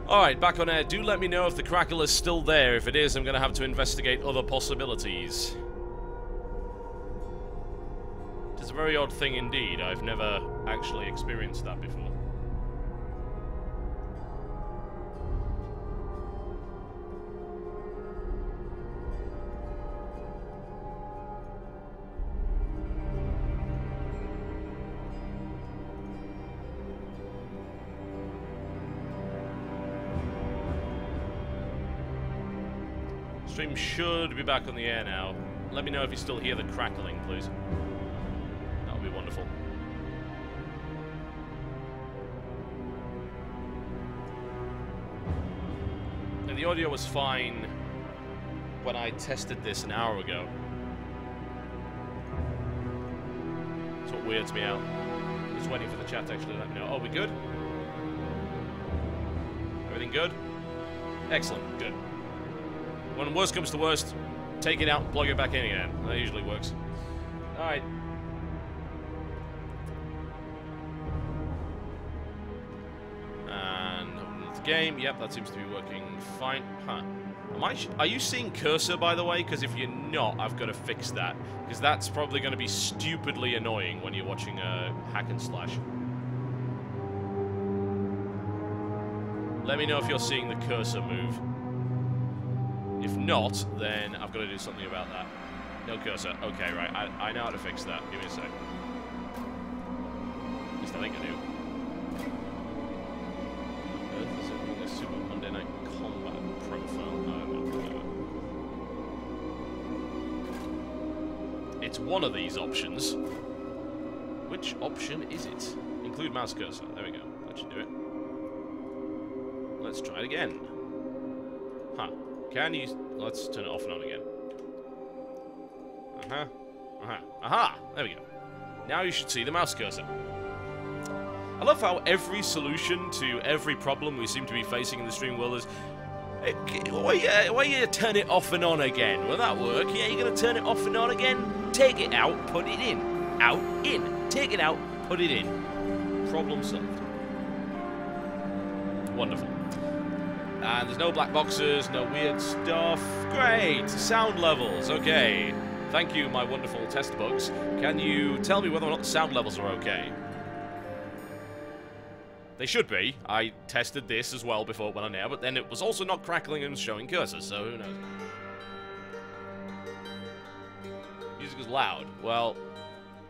Alright, back on air. Do let me know if the crackle is still there. If it is, I'm going to have to investigate other possibilities. It's a very odd thing indeed. I've never actually experienced that before. Stream should be back on the air now. Let me know if you still hear the crackling, please. That would be wonderful. And the audio was fine when I tested this an hour ago. That's what weirds me out. Just waiting for the chat to actually let me know. Oh, we good? Everything good? Excellent. Good. When worst comes to worst, take it out and plug it back in again. That usually works. Alright. And open the game. Yep, that seems to be working fine. Huh. Are you seeing cursor, by the way? Because if you're not, I've got to fix that. Because that's probably going to be stupidly annoying when you're watching a hack and slash. Let me know if you're seeing the cursor move. If not, then I've got to do something about that. No cursor. Okay, right. I know how to fix that. Give me a sec. At least I think I do. Earth is it a Super Monday Night Combat profile? No. It's one of these options. Which option is it? Include mouse cursor. There we go. That should do it. Let's try it again. Huh. Can you... Let's turn it off and on again. Aha! There we go. Now you should see the mouse cursor. I love how every solution to every problem we seem to be facing in the stream world is... Why you turn it off and on again? Will that work? Yeah, you're going to turn it off and on again? Take it out, put it in. Out, in. Take it out, put it in. Problem solved. Wonderful. And there's no black boxes, no weird stuff. Great! Sound levels, okay. Thank you, my wonderful test bugs. Can you tell me whether or not the sound levels are okay? They should be. I tested this as well before it went on air, but then it was also not crackling and showing cursors, so who knows. Music is loud. Well,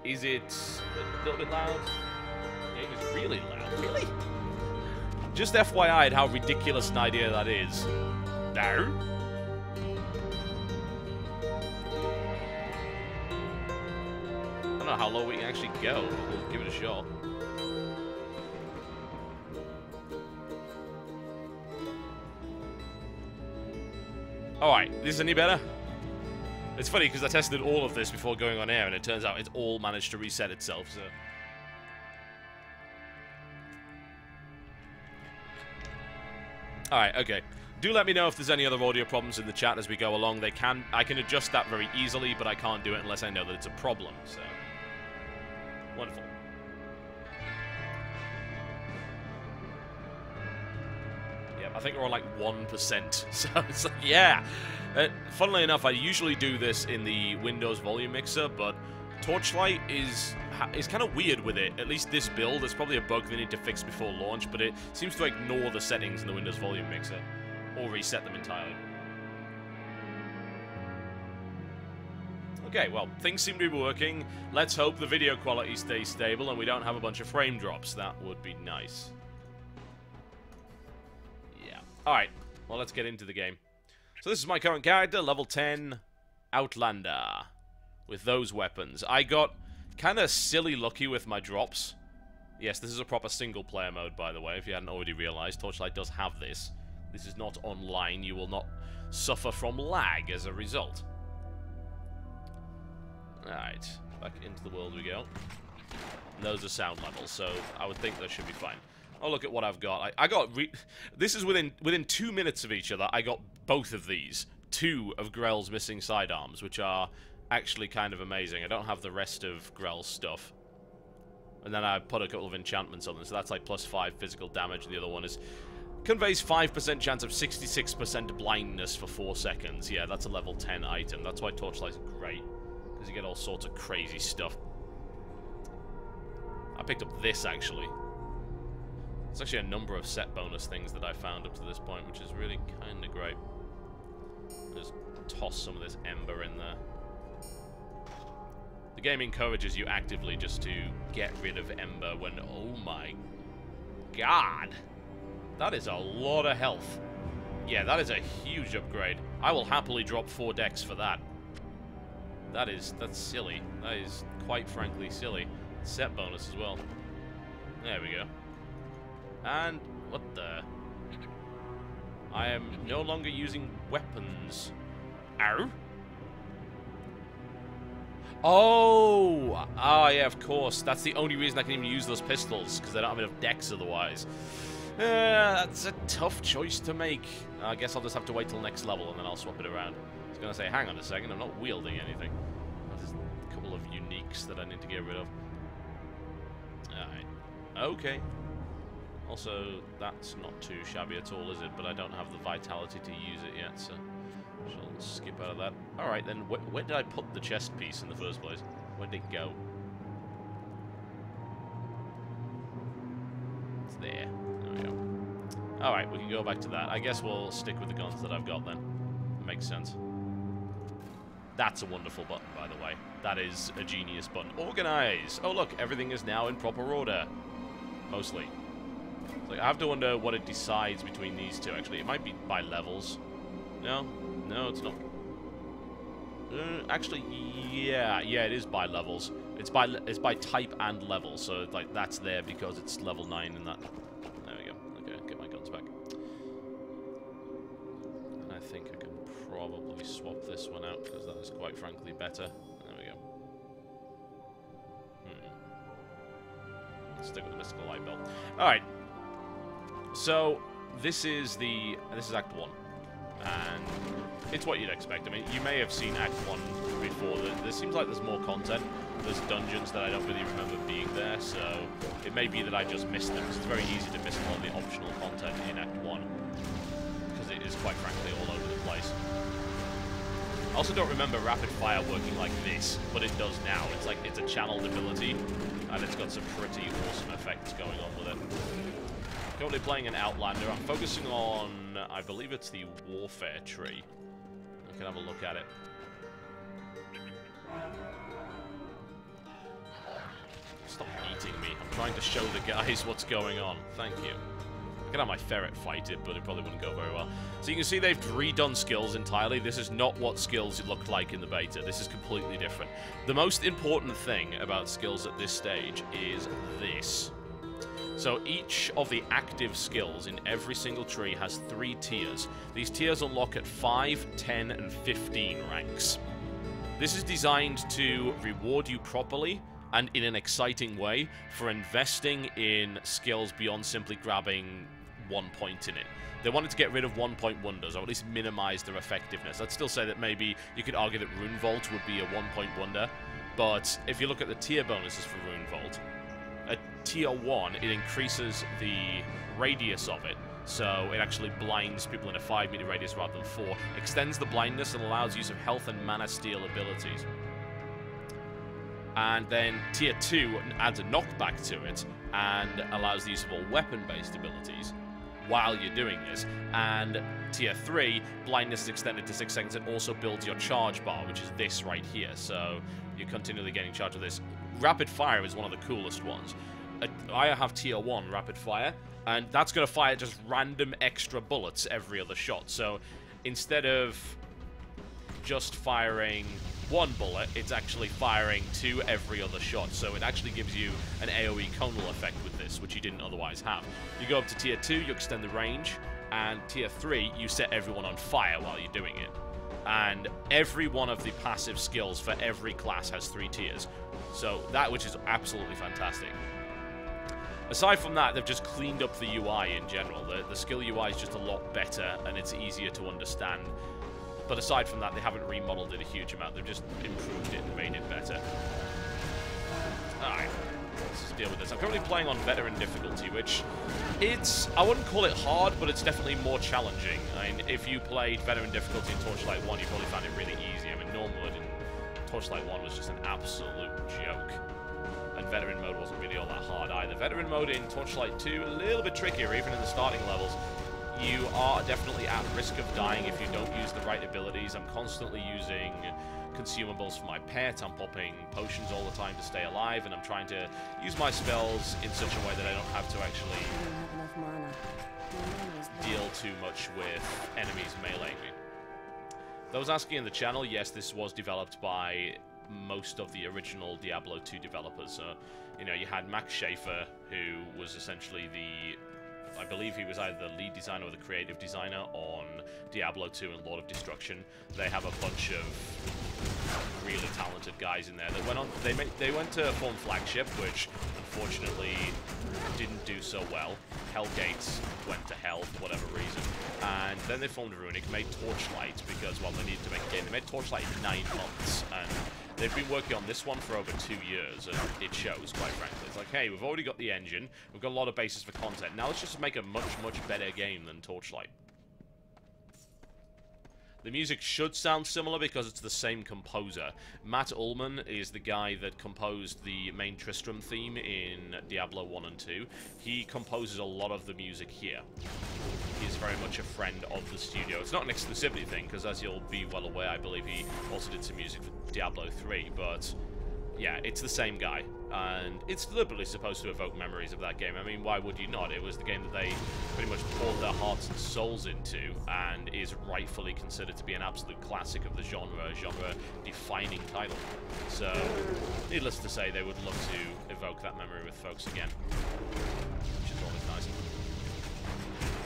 is it a little bit loud? The game is really loud. Really? Just FYI how ridiculous an idea that is. No. I don't know how low we can actually go, but we'll give it a shot. Alright, this is any better? It's funny because I tested all of this before going on air and it turns out it's all managed to reset itself, so... Alright, okay. Do let me know if there's any other audio problems in the chat as we go along. I can adjust that very easily, but I can't do it unless I know that it's a problem, so... Wonderful. Yep, I think we're on like 1%, so it's like, yeah! Funnily enough, I usually do this in the Windows volume mixer, but Torchlight is kind of weird with it. At least this build, there's probably a bug they need to fix before launch, but it seems to ignore the settings in the Windows volume mixer. Or reset them entirely. Okay, well, things seem to be working. Let's hope the video quality stays stable and we don't have a bunch of frame drops. That would be nice. Yeah. Alright, well, let's get into the game. So this is my current character, level 10, Outlander. With those weapons. I got kind of silly lucky with my drops. Yes, this is a proper single-player mode, by the way, if you hadn't already realized. Torchlight does have this. This is not online. You will not suffer from lag as a result. Alright, back into the world we go. And those are sound levels, so I would think that should be fine. Oh, look at what I've got. I got... This is within 2 minutes of each other, I got both of these. 2 of Grell's missing sidearms, which are... actually kind of amazing. I don't have the rest of Grell's stuff. And then I put a couple of enchantments on them, so that's like +5 physical damage, and the other one is Conveys 5% chance of 66% blindness for 4 seconds. Yeah, that's a level 10 item. That's why Torchlight's great. Because you get all sorts of crazy stuff. I picked up this, actually. It's actually a number of set bonus things that I found up to this point, which is really kind of great. Just toss some of this ember in there. The game encourages you actively just to get rid of ember when... Oh my god! That is a lot of health. Yeah, that is a huge upgrade. I will happily drop 4 decks for that. That's silly. That is quite frankly silly. Set bonus as well. There we go. And what the... I am no longer using weapons. Ow! Oh! Ah, yeah, of course. That's the only reason I can even use those pistols, because I don't have enough decks otherwise. That's a tough choice to make. I guess I'll just have to wait till next level, and then I'll swap it around. I was going to say, hang on a second, I'm not wielding anything. There's a couple of uniques that I need to get rid of. Alright. Okay. Also, that's not too shabby at all, is it? But I don't have the vitality to use it yet, so shall skip out of that. Alright, then, where did I put the chest piece in the first place? Where did it go? It's there. There we go. Alright, we can go back to that. I guess we'll stick with the guns that I've got then. Makes sense. That's a wonderful button, by the way. That is a genius button. Organize! Oh, look, everything is now in proper order. Mostly. Like, I have to wonder what it decides between these two, actually. It might be by levels. No? No, it's not. Actually, yeah, it is by levels. It's by type and level, so, like, that's there because it's level 9 and that... There we go. Okay, get my guns back. And I think I can probably swap this one out, because that is quite frankly better. There we go. Stick with the mystical light belt. Alright. So, this is Act 1. And it's what you'd expect. I mean, you may have seen Act 1 before. There seems like there's more content. There's dungeons that I don't really remember being there, so it may be that I just missed them, because it's very easy to miss a lot of the optional content in Act 1. Because it is, quite frankly, all over the place. I also don't remember rapid fire working like this, but it does now. It's like, it's a channeled ability, and it's got some pretty awesome effects going on with it. Currently playing an Outlander. I'm focusing on, I believe it's the Warfare tree. I can have a look at it. Stop eating me. I'm trying to show the guys what's going on. Thank you. I could have my ferret fight it, but it probably wouldn't go very well. So you can see they've redone skills entirely. This is not what skills looked like in the beta. This is completely different. The most important thing about skills at this stage is this. So each of the active skills in every single tree has 3 tiers. These tiers unlock at 5, 10, and 15 ranks. This is designed to reward you properly and in an exciting way for investing in skills beyond simply grabbing 1 point in it. They wanted to get rid of 1-point wonders, or at least minimize their effectiveness. I'd still say that maybe you could argue that Rune Vault would be a 1-point wonder, but if you look at the tier bonuses for Rune Vault, at tier 1, it increases the radius of it, so it actually blinds people in a 5-meter radius rather than 4, extends the blindness and allows use of health and mana steal abilities. And then tier 2 adds a knockback to it and allows the use of all weapon-based abilities while you're doing this. And tier 3, blindness is extended to 6 seconds and also builds your charge bar, which is this right here, so you're continually getting charge of this. Rapid fire is one of the coolest ones. I have tier 1 rapid fire, and that's going to fire just random extra bullets every other shot. So instead of just firing 1 bullet, it's actually firing 2 every other shot. So it actually gives you an AoE conal effect with this, which you didn't otherwise have. You go up to tier 2, you extend the range, and tier 3, you set everyone on fire while you're doing it. And every one of the passive skills for every class has 3 tiers. So that, which is absolutely fantastic. Aside from that, they've just cleaned up the UI in general. The skill UI is just a lot better, and it's easier to understand. But aside from that, they haven't remodeled it a huge amount. They've just improved it and made it better. Alright. let's just deal with this. I'm currently playing on veteran difficulty, which I wouldn't call it hard, but it's definitely more challenging. I mean, if you played veteran difficulty in Torchlight 1, you probably found it really easy. I mean, normal mode in Torchlight 1 was just an absolute joke. And veteran mode wasn't really all that hard either. Veteran mode in Torchlight 2, a little bit trickier, even in the starting levels. You are definitely at risk of dying if you don't use the right abilities. I'm constantly using consumables for my pet. I'm popping potions all the time to stay alive, and I'm trying to use my spells in such a way that I don't have to actually deal too much with enemies meleeing me. Those asking in the channel, yes, this was developed by most of the original Diablo 2 developers. You know, you had Max Schaefer, who was essentially I believe he was either the lead designer or the creative designer on Diablo 2 and Lord of Destruction. They have a bunch of really talented guys in there that went on. They went to form Flagship, which unfortunately didn't do so well. Hellgate went to hell for whatever reason, and then they formed Runic, made Torchlight because, well, they needed to make a game. They made Torchlight in 9 months, and they've been working on this one for over 2 years, and it shows, quite frankly. It's like, hey, we've already got the engine, we've got a lot of basis for content, now let's just make a much, much better game than Torchlight. The music should sound similar because it's the same composer. Matt Ullman is the guy that composed the main Tristram theme in Diablo 1 and 2. He composes a lot of the music here. He is very much a friend of the studio. It's not an exclusivity thing, because as you'll be well aware, I believe he also did some music for Diablo 3, but yeah, it's the same guy, and it's deliberately supposed to evoke memories of that game. I mean, why would you not? It was the game that they pretty much poured their hearts and souls into, and is rightfully considered to be an absolute classic of the genre-defining title. So, needless to say, they would love to evoke that memory with folks again, which is always nice.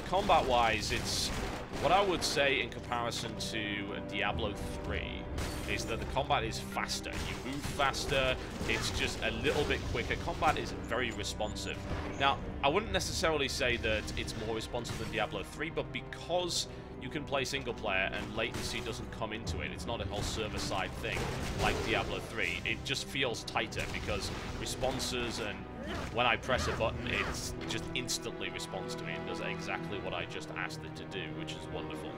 Combat-wise, it's what I would say in comparison to Diablo 3 is that the combat is faster. You move faster, it's just a little bit quicker. Combat is very responsive. Now, I wouldn't necessarily say that it's more responsive than Diablo 3, but because you can play single player and latency doesn't come into it, it's not a whole server-side thing like Diablo 3, it just feels tighter because responses, and when I press a button, it just instantly responds to me and does exactly what I just asked it to do, which is wonderful.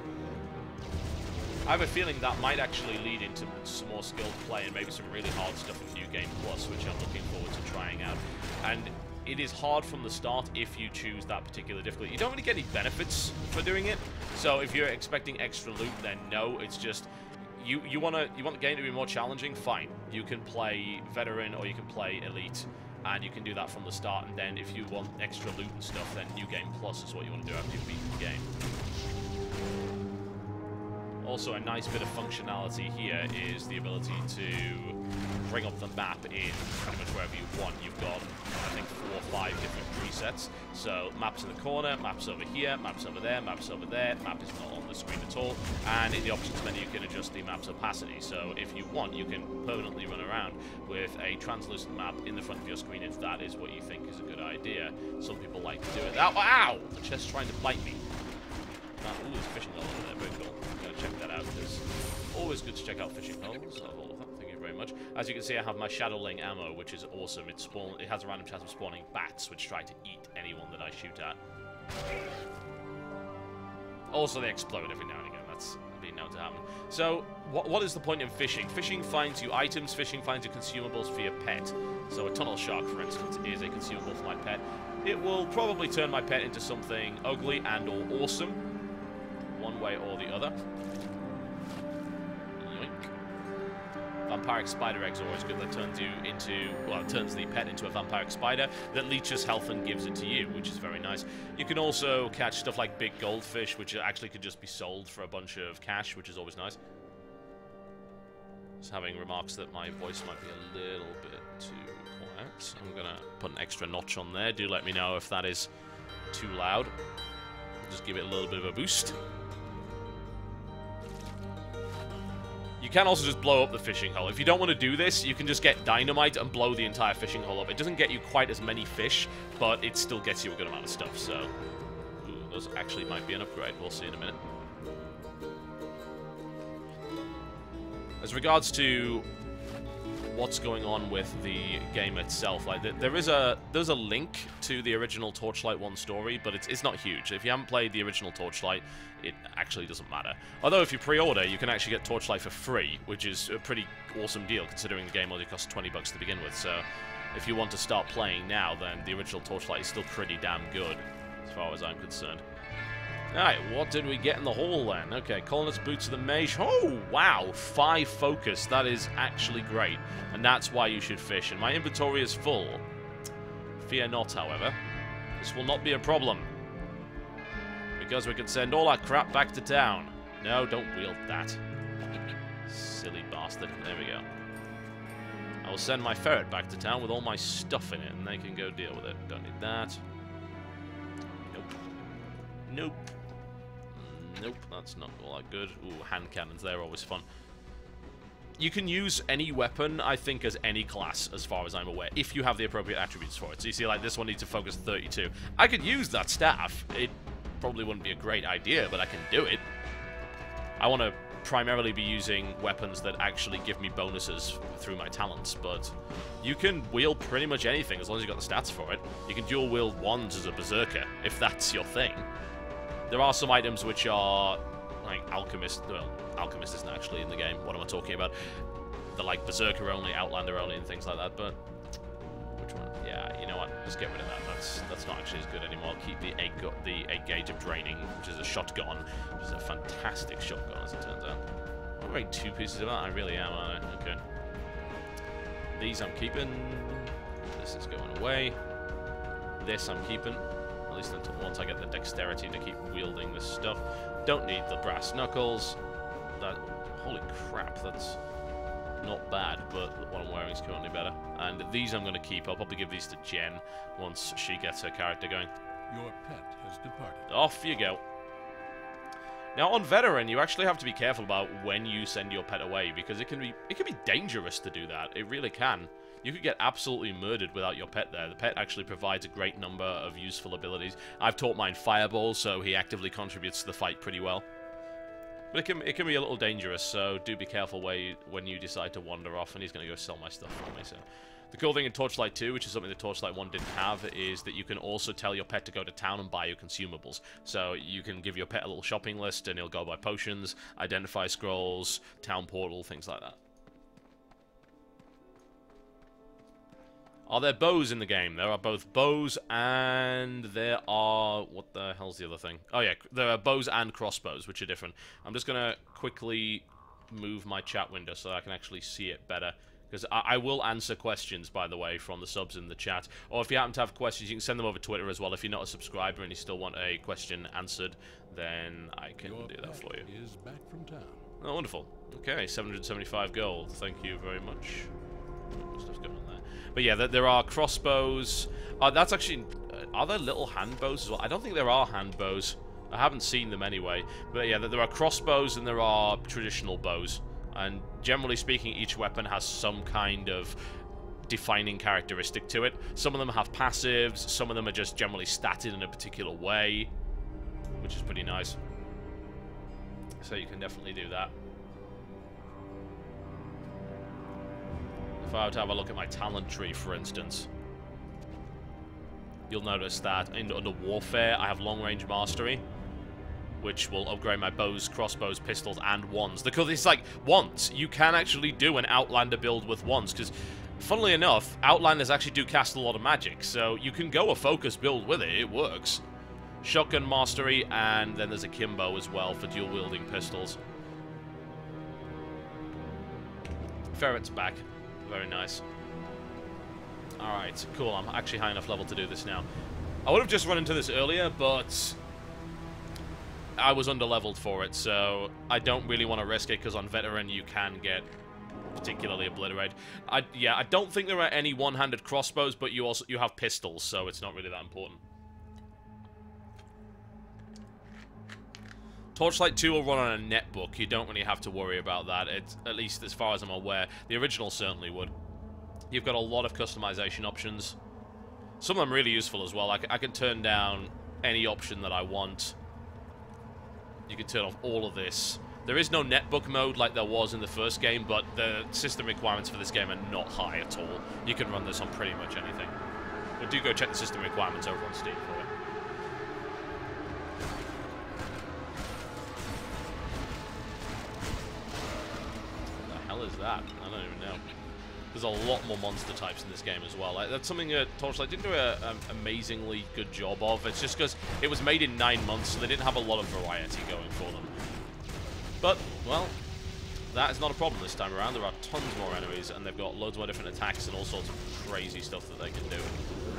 I have a feeling that might actually lead into some more skilled play and maybe some really hard stuff in New Game Plus, which I'm looking forward to trying out. And it is hard from the start if you choose that particular difficulty. You don't really get any benefits for doing it, so if you're expecting extra loot, then no, it's just you want the game to be more challenging, fine. You can play Veteran or you can play Elite, and you can do that from the start, and then if you want extra loot and stuff, then New Game Plus is what you want to do after you've beaten the game. Also, a nice bit of functionality here is the ability to bring up the map in pretty much wherever you want. You've got, I think, 4 or 5 different presets. So, maps in the corner, maps over here, maps over there, maps over there, map is not on the screen at all, and in the options menu you can adjust the map's opacity. So, if you want, you can permanently run around with a translucent map in the front of your screen if that is what you think is a good idea. Some people like to do it. Ow! Ow! The chest's trying to bite me. Ooh, there's fishing hole over there. Very cool. I'm going to check that out. It's always good to check out fishing holes. I'll hold of that. Thank you very much. As you can see, I have my Shadowling ammo, which is awesome. It has a random chance of spawning bats, which try to eat anyone that I shoot at. Also, they explode every now and again. That's been known to happen. So, what is the point in fishing? Fishing finds you items. Fishing finds you consumables for your pet. So, a tunnel shark, for instance, is a consumable for my pet. It will probably turn my pet into something ugly and or awesome, one way or the other. Yoink. Vampiric spider eggs are always good. That turns you into, well, it turns the pet into a vampiric spider that leeches health and gives it to you, which is very nice. You can also catch stuff like big goldfish, which actually could just be sold for a bunch of cash, which is always nice. Just having remarks that my voice might be a little bit too quiet. I'm gonna put an extra notch on there. Do let me know if that is too loud. Just give it a little bit of a boost. You can also just blow up the fishing hole. If you don't want to do this, you can just get dynamite and blow the entire fishing hole up. It doesn't get you quite as many fish, but it still gets you a good amount of stuff, so... Ooh, those actually might be an upgrade. We'll see in a minute. As regards to what's going on with the game itself. Like, there's a link to the original Torchlight 1 story, but it's not huge. If you haven't played the original Torchlight, it actually doesn't matter. Although if you pre-order, you can actually get Torchlight for free, which is a pretty awesome deal considering the game only costs $20 to begin with. So if you want to start playing now, then the original Torchlight is still pretty damn good, as far as I'm concerned. Alright, what did we get in the haul then? Okay, Colonist Boots of the Mage. Oh, wow, 5 focus. That is actually great. And that's why you should fish. And my inventory is full. Fear not, however. This will not be a problem. Because we can send all our crap back to town. No, don't wield that. Silly bastard. There we go. I will send my ferret back to town with all my stuff in it, and they can go deal with it. Don't need that. Nope. Nope. Nope, that's not all that good. Ooh, hand cannons, they're always fun. You can use any weapon, I think, as any class, as far as I'm aware, if you have the appropriate attributes for it. So you see, like, this one needs to focus 32. I could use that staff. It probably wouldn't be a great idea, but I can do it. I want to primarily be using weapons that actually give me bonuses through my talents, but you can wield pretty much anything as long as you've got the stats for it. You can dual wield wands as a berserker, if that's your thing. There are some items which are, like, Alchemist. Well, Alchemist isn't actually in the game. What am I talking about? They're like Berserker only, Outlander only, and things like that, but... Which one? Yeah, you know what? Just get rid of that. That's not actually as good anymore. I'll keep the 8 gauge of draining, which is a shotgun, which is a fantastic shotgun, as it turns out. I'm wearing 2 pieces of that. I really am, aren't I? Okay. These I'm keeping. This is going away. This I'm keeping. At least until once I get the dexterity to keep wielding this stuff. Don't need the brass knuckles. That, holy crap, that's not bad, but what I'm wearing is currently better. And these I'm going to keep. I'll probably give these to Jen once she gets her character going. Your pet has departed. Off you go. Now on Veteran, you actually have to be careful about when you send your pet away, because it can be dangerous to do that. It really can. You could get absolutely murdered without your pet there. The pet actually provides a great number of useful abilities. I've taught mine Fireball, so he actively contributes to the fight pretty well. But it can be a little dangerous, so do be careful when you decide to wander off, and he's going to go sell my stuff for me. So the cool thing in Torchlight 2, which is something that Torchlight 1 didn't have, is that you can also tell your pet to go to town and buy your consumables. So you can give your pet a little shopping list, and he'll go buy potions, identify scrolls, town portal, things like that. Are there bows in the game? There are both bows and there are... What the hell's the other thing? Oh yeah, there are bows and crossbows, which are different. I'm just going to quickly move my chat window so that I can actually see it better. Because I will answer questions, by the way, from the subs in the chat. Or if you happen to have questions, you can send them over Twitter as well. If you're not a subscriber and you still want a question answered, then I can do that for you. Is back from town. Oh, wonderful. Okay, 775 gold. Thank you very much. Stuff's going on there. But yeah, there are crossbows. That's actually... are there little hand bows as well? I don't think there are hand bows. I haven't seen them anyway. But yeah, there are crossbows and there are traditional bows. And generally speaking, each weapon has some kind of defining characteristic to it. Some of them have passives. Some of them are just generally statted in a particular way, which is pretty nice. So you can definitely do that. If I were to have a look at my talent tree, for instance, you'll notice that under Warfare, I have long-range mastery, which will upgrade my bows, crossbows, pistols, and wands. Because it's like, wands. You can actually do an Outlander build with wands, because, funnily enough, Outlanders actually do cast a lot of magic, so you can go a focus build with it. It works. Shotgun mastery, and then there's a Kimbo as well for dual-wielding pistols. Ferret's back. Very nice. Alright, cool. I'm actually high enough level to do this now. I would have just run into this earlier, but I was under-leveled for it, so I don't really want to risk it, because on Veteran you can get particularly obliterated. Yeah, I don't think there are any one-handed crossbows, but you have pistols, so it's not really that important. Torchlight 2 will run on a netbook. You don't really have to worry about that. It's, at least as far as I'm aware. The original certainly would. You've got a lot of customization options. Some of them really useful as well. I can turn down any option that I want. You can turn off all of this. There is no netbook mode like there was in the first game, but the system requirements for this game are not high at all. You can run this on pretty much anything. But do go check the system requirements over on Steam for it. What the hell is that? I don't even know. There's a lot more monster types in this game as well. Like, that's something that Torchlight didn't do an amazingly good job of. It's just because it was made in 9 months, so they didn't have a lot of variety going for them. But, well, that is not a problem this time around. There are tons more enemies, and they've got loads more different attacks and all sorts of crazy stuff that they can do.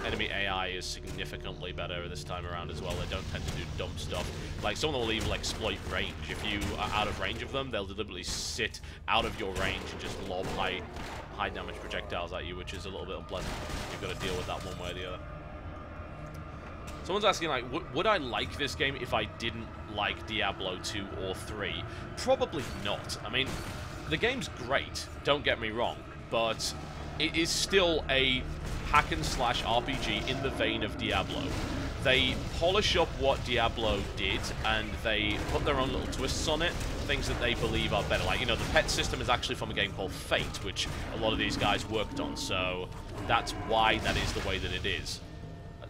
Enemy AI is significantly better this time around as well. They don't tend to do dumb stuff. Like, some of them will even exploit range. If you are out of range of them, they'll deliberately sit out of your range and just lob high damage projectiles at you, which is a little bit unpleasant. You've got to deal with that one way or the other. Someone's asking, like, would I like this game if I didn't like Diablo 2 or 3? Probably not. I mean, the game's great, don't get me wrong, but it is still a hack-and-slash RPG in the vein of Diablo. They polish up what Diablo did, and they put their own little twists on it, things that they believe are better. Like, you know, the pet system is actually from a game called Fate, which a lot of these guys worked on, so that's why that is the way that it is.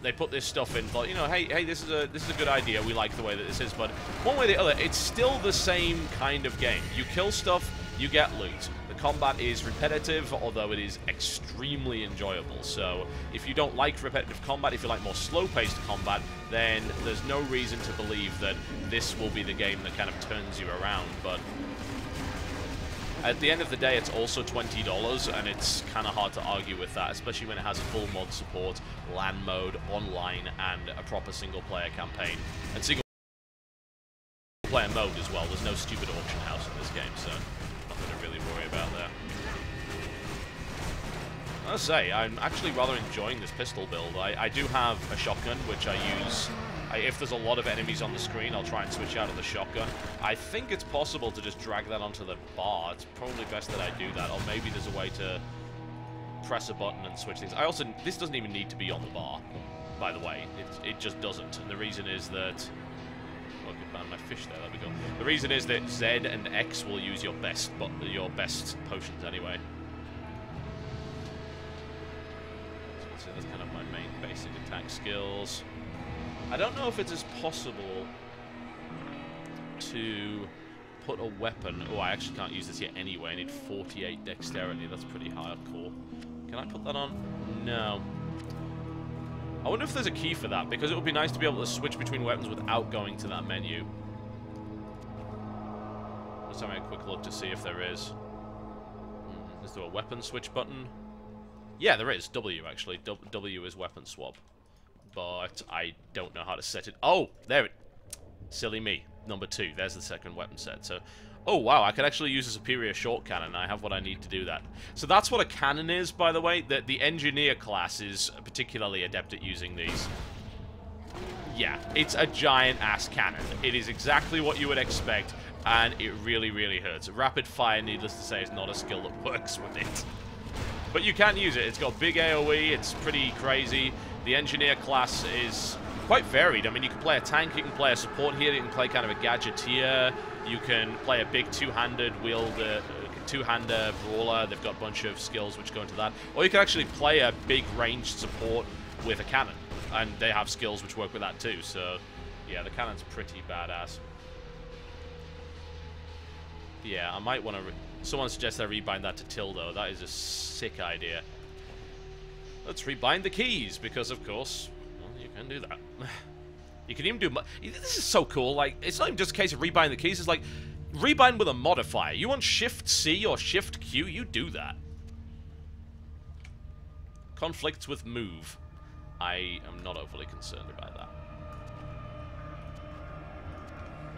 They put this stuff in, but, you know, hey, this is a good idea. We like the way that this is, but one way or the other, it's still the same kind of game. You kill stuff, you get loot. The combat is repetitive, although it is extremely enjoyable. So if you don't like repetitive combat, if you like more slow-paced combat, then there's no reason to believe that this will be the game that kind of turns you around. But at the end of the day, it's also $20, and it's kind of hard to argue with that, especially when it has full mod support, LAN mode, online, and a proper single-player campaign. And single-player mode as well. There's no stupid auction house in this game, so nothing to really worry about there. I'll say, I'm actually rather enjoying this pistol build. I do have a shotgun, which I use. If there's a lot of enemies on the screen, I'll try and switch out of the shotgun. I think it's possible to just drag that onto the bar. It's probably best that I do that, or maybe there's a way to press a button and switch things. This doesn't even need to be on the bar, by the way. It just doesn't, and the reason is that... Oh, I could ban my fish there, that'd be cool. The reason is that Z and X will use your best potions anyway. So that's kind of my main basic attack skills. I don't know if it is possible to put a weapon... Oh, I actually can't use this yet anyway. I need 48 dexterity. That's pretty hardcore. Can I put that on? No. I wonder if there's a key for that, because it would be nice to be able to switch between weapons without going to that menu. Let's have a quick look to see if there is. Is there a weapon switch button? Yeah, there is. W, actually. W is weapon swap. But I don't know how to set it. Oh, there it... Silly me. Number 2. There's the second weapon set. So, oh, wow. I can actually use a superior short cannon. I have what I need to do that. So that's what a cannon is, by the way. The engineer class is particularly adept at using these. Yeah, it's a giant-ass cannon. It is exactly what you would expect, and it really, really hurts. Rapid fire, needless to say, is not a skill that works with it. But you can use it. It's got big AoE. It's pretty crazy. The engineer class is quite varied. I mean, you can play a tank, you can play a support here, you can play kind of a gadgeteer, you can play a big two-handed wielder, two-hander brawler. They've got a bunch of skills which go into that. Or you can actually play a big ranged support with a cannon, and they have skills which work with that too. So, yeah, the cannon's pretty badass. Yeah, I might want to... Someone suggests I rebind that to Tildo. That is a sick idea. Let's rebind the keys, because, of course, well, you can do that. You can even do... This is so cool. Like, it's not even just a case of rebind the keys. It's like, rebind with a modifier. You want Shift-C or Shift-Q, you do that. Conflicts with move. I am not overly concerned about that.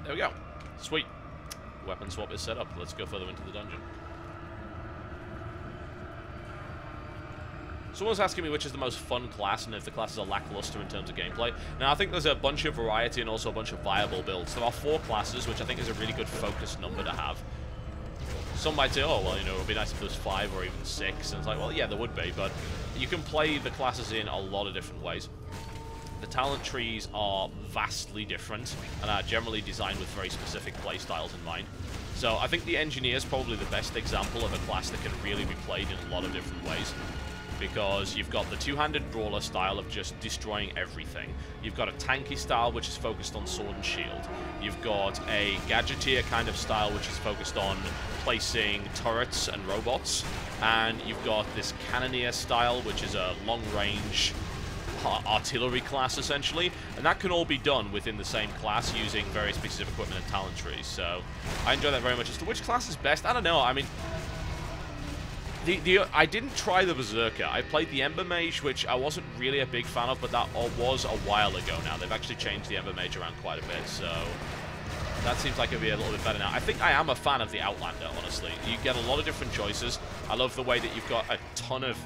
There we go. Sweet. Weapon swap is set up. Let's go further into the dungeon. Someone's asking me which is the most fun class and if the classes are lackluster in terms of gameplay. Now, I think there's a bunch of variety and also a bunch of viable builds. There are 4 classes, which I think is a really good focus number to have. Some might say, oh, well, you know, it would be nice if there was 5 or even 6. And it's like, well, yeah, there would be, but you can play the classes in a lot of different ways. The talent trees are vastly different and are generally designed with very specific playstyles in mind. So I think the Engineer is probably the best example of a class that can really be played in a lot of different ways. Because you've got the two-handed brawler style of just destroying everything. You've got a tanky style which is focused on sword and shield. You've got a gadgeteer kind of style which is focused on placing turrets and robots. And you've got this cannoneer style which is a long-range artillery class essentially. And that can all be done within the same class using various pieces of equipment and talent trees. So I enjoy that very much. As to which class is best, I don't know. I mean, I didn't try the Berserker. I played the Ember Mage, which I wasn't really a big fan of, but that was a while ago now. They've actually changed the Ember Mage around quite a bit, so that seems like it'll be a little bit better now. I think I am a fan of the Outlander, honestly. You get a lot of different choices. I love the way that you've got a ton of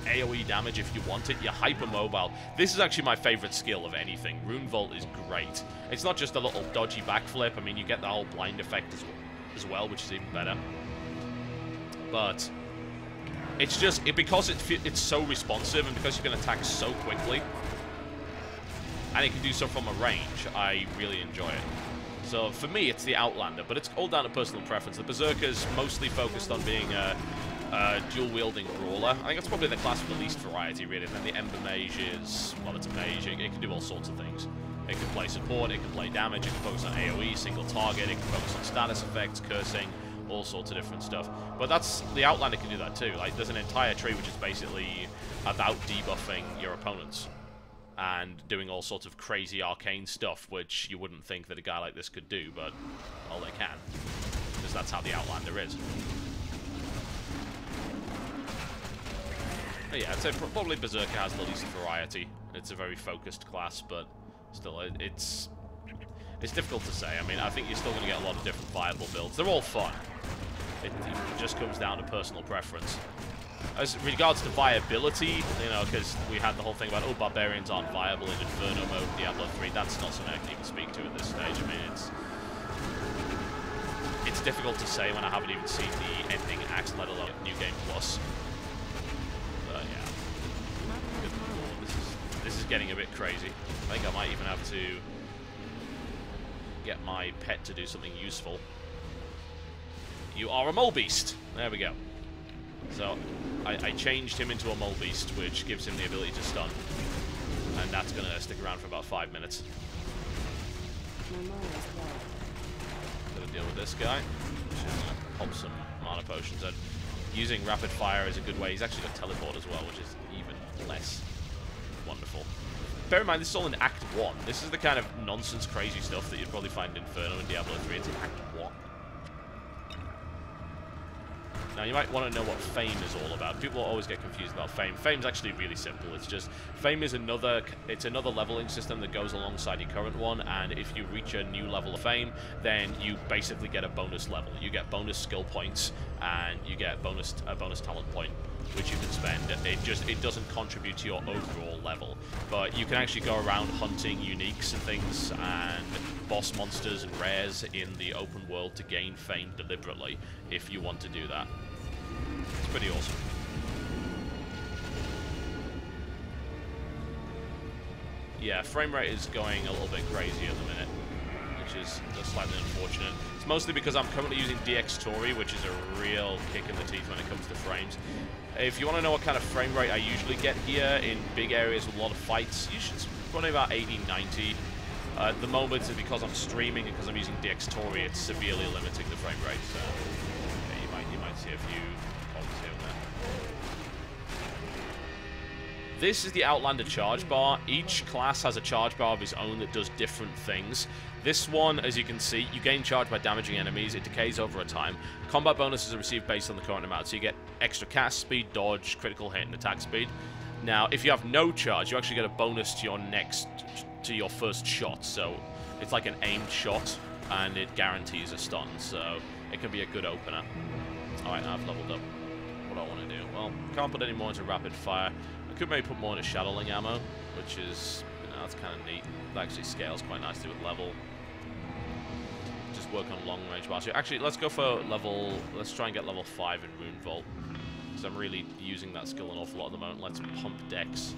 AoE damage if you want it. You're hyper-mobile. This is actually my favorite skill of anything. Rune Vault is great. It's not just a little dodgy backflip. I mean, you get the whole blind effect as well, which is even better. But it's just, because it's so responsive and because you can attack so quickly, and it can do so from a range, I really enjoy it. So for me, it's the Outlander, but it's all down to personal preference. The Berserker's mostly focused on being a dual-wielding brawler. I think that's probably the class with the least variety, really. And then the Ember Mage is, well, it's a mage. It can do all sorts of things. It can play support, it can play damage, it can focus on AoE, single target, it can focus on status effects, cursing, all sorts of different stuff. But the Outlander can do that too. Like, there's an entire tree which is basically about debuffing your opponents and doing all sorts of crazy arcane stuff which you wouldn't think that a guy like this could do, but, well, they can. Because that's how the Outlander is. But yeah, I'd say probably Berserker has the least variety. It's a very focused class, but still, it's difficult to say. I mean, I think you're still going to get a lot of different viable builds. They're all fun. It just comes down to personal preference. As regards to viability, you know, because we had the whole thing about, oh, barbarians aren't viable in Inferno mode, Diablo 3. That's not something I can even speak to at this stage. I mean, it's difficult to say when I haven't even seen the ending act, let alone New Game Plus. But yeah, good lord, this is getting a bit crazy. I think I might even have to get my pet to do something useful. You are a mole beast. There we go. So I changed him into a mole beast, which gives him the ability to stun, and that's going to stick around for about 5 minutes. Gonna deal with this guy. Just gonna pop some mana potions, and using rapid fire is a good way. He's actually got teleport as well, which is even less wonderful. Bear in mind, this is all in Act 1. This is the kind of nonsense, crazy stuff that you'd probably find in Inferno and Diablo 3. It's in Act 1. Now, you might want to know what Fame is all about. People always get confused about Fame. Fame's actually really simple. It's just, Fame is another leveling system that goes alongside your current one, and if you reach a new level of Fame, then you basically get a bonus level. You get bonus skill points, and you get a bonus talent point, which you can spend. It doesn't contribute to your overall level, but you can actually go around hunting uniques and things, and boss monsters and rares in the open world to gain Fame deliberately, if you want to do that. It's pretty awesome. Yeah, frame rate is going a little bit crazy at the minute, which is slightly unfortunate. It's mostly because I'm currently using DX Tori, which is a real kick in the teeth when it comes to frames. If you want to know what kind of frame rate I usually get here in big areas with a lot of fights, you should probably about 80, 90. At the moment, because I'm streaming and because I'm using DX Tori, it's severely limiting the frame rate. So yeah, you might see a few problems here and there. This is the Outlander charge bar. Each class has a charge bar of its own that does different things. This one, as you can see, you gain charge by damaging enemies. It decays over a time. Combat bonuses are received based on the current amount. So you get extra cast speed, dodge, critical hit, and attack speed. Now, if you have no charge, you actually get a bonus to your first shot. So it's like an aimed shot, and it guarantees a stun. So it can be a good opener. Alright, now I've leveled up. What do I want to do? Well, can't put any more into rapid fire. I could maybe put more into shadowling ammo, which is, you know, that's kind of neat. It actually scales quite nicely with level. Just work on long range bars. Actually, let's go for level. Let's try and get level 5 in Rune Vault, because I'm really using that skill an awful lot at the moment. Let's pump Dex.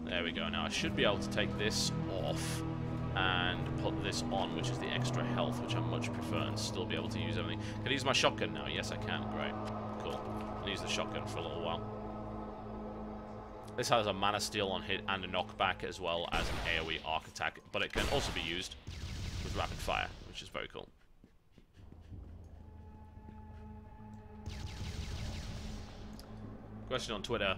There we go. Now I should be able to take this off and put this on, which is the extra health, which I much prefer, and still be able to use everything. Can I use my shotgun now? Yes, I can. Great. Cool. I'll use the shotgun for a little while. This has a mana steal on hit and a knockback, as well as an AoE arc attack, but it can also be used with rapid fire, which is very cool. Question on Twitter.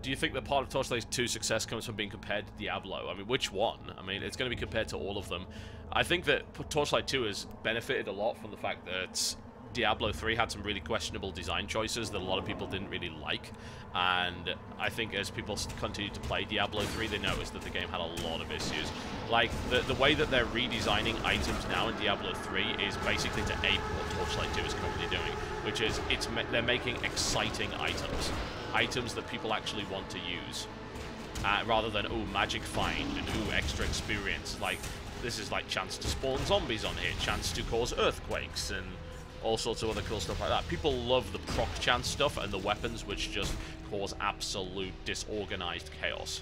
Do you think that part of Torchlight 2's success comes from being compared to Diablo? I mean, which one? I mean, it's going to be compared to all of them. I think that Torchlight 2 has benefited a lot from the fact that Diablo 3 had some really questionable design choices that a lot of people didn't really like. And I think as people continue to play Diablo 3, they noticed that the game had a lot of issues. Like, the way that they're redesigning items now in Diablo 3 is basically to ape what Torchlight 2 is currently doing, which is they're making exciting items. Items that people actually want to use. Rather than, ooh, magic find, and ooh, extra experience. Like, this is like chance to spawn zombies on here, chance to cause earthquakes, and all sorts of other cool stuff like that. People love the proc chance stuff and the weapons which just cause absolute disorganized chaos.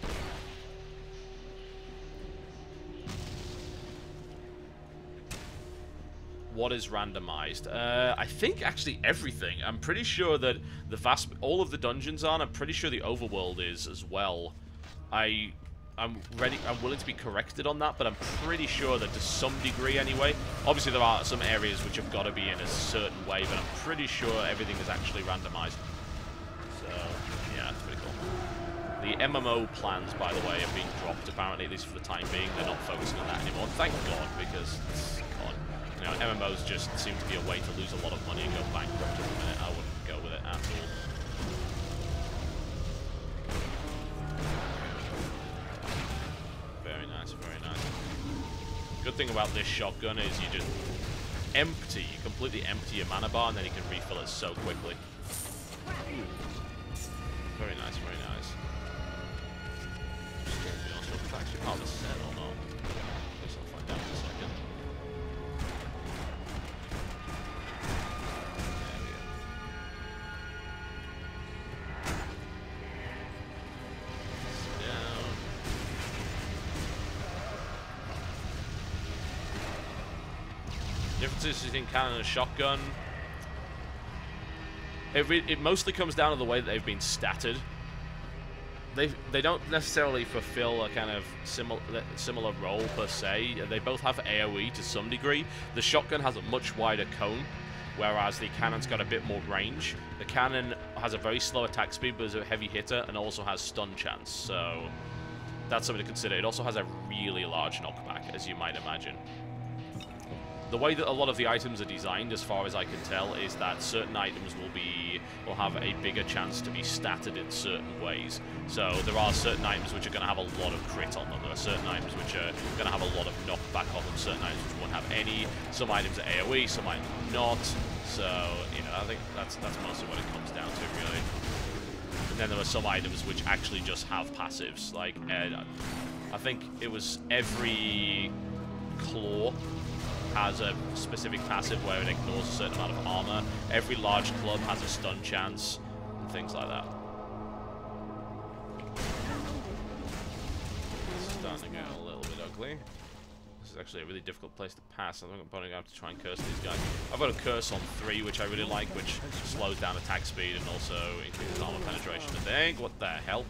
What is randomized? I think actually everything. I'm pretty sure that all of the dungeons are, and I'm pretty sure the overworld is as well. I'm willing to be corrected on that, but I'm pretty sure that to some degree anyway. Obviously there are some areas which have got to be in a certain way, but I'm pretty sure everything is actually randomized. So, yeah, it's pretty cool. The MMO plans, by the way, have been dropped apparently, at least for the time being. They're not focusing on that anymore. Thank God, because, God, you know, MMOs just seem to be a way to lose a lot of money and go bankrupt at the minute. I wouldn't go with it at all. Very nice. Good thing about this shotgun is you just completely empty your mana bar, and then you can refill it so quickly. Very nice, very nice. We also have actually part of the set or not. I guess I'll find out in a second. Differences between cannon and a shotgun. It mostly comes down to the way that they've been statted. They don't necessarily fulfill a kind of similar role per se. They both have AoE to some degree. The shotgun has a much wider cone, whereas the cannon's got a bit more range. The cannon has a very slow attack speed, but is a heavy hitter, and also has stun chance. So that's something to consider. It also has a really large knockback, as you might imagine. The way that a lot of the items are designed, as far as I can tell, is that certain items will have a bigger chance to be statted in certain ways. So there are certain items which are going to have a lot of crit on them. There are certain items which are going to have a lot of knockback on them. Certain items which won't have any. Some items are AoE, some items not. So, you know, I think that's mostly what it comes down to, really. And then there are some items which actually just have passives. Like, I think it was every claw has a specific passive where it ignores a certain amount of armor. Every large club has a stun chance, and things like that. It's starting to get a little bit ugly. This is actually a really difficult place to pass. I think I'm probably going to have to try and curse these guys. I've got a curse on 3, which I really like, which slows down attack speed and also increases armor penetration. I think. What the hell?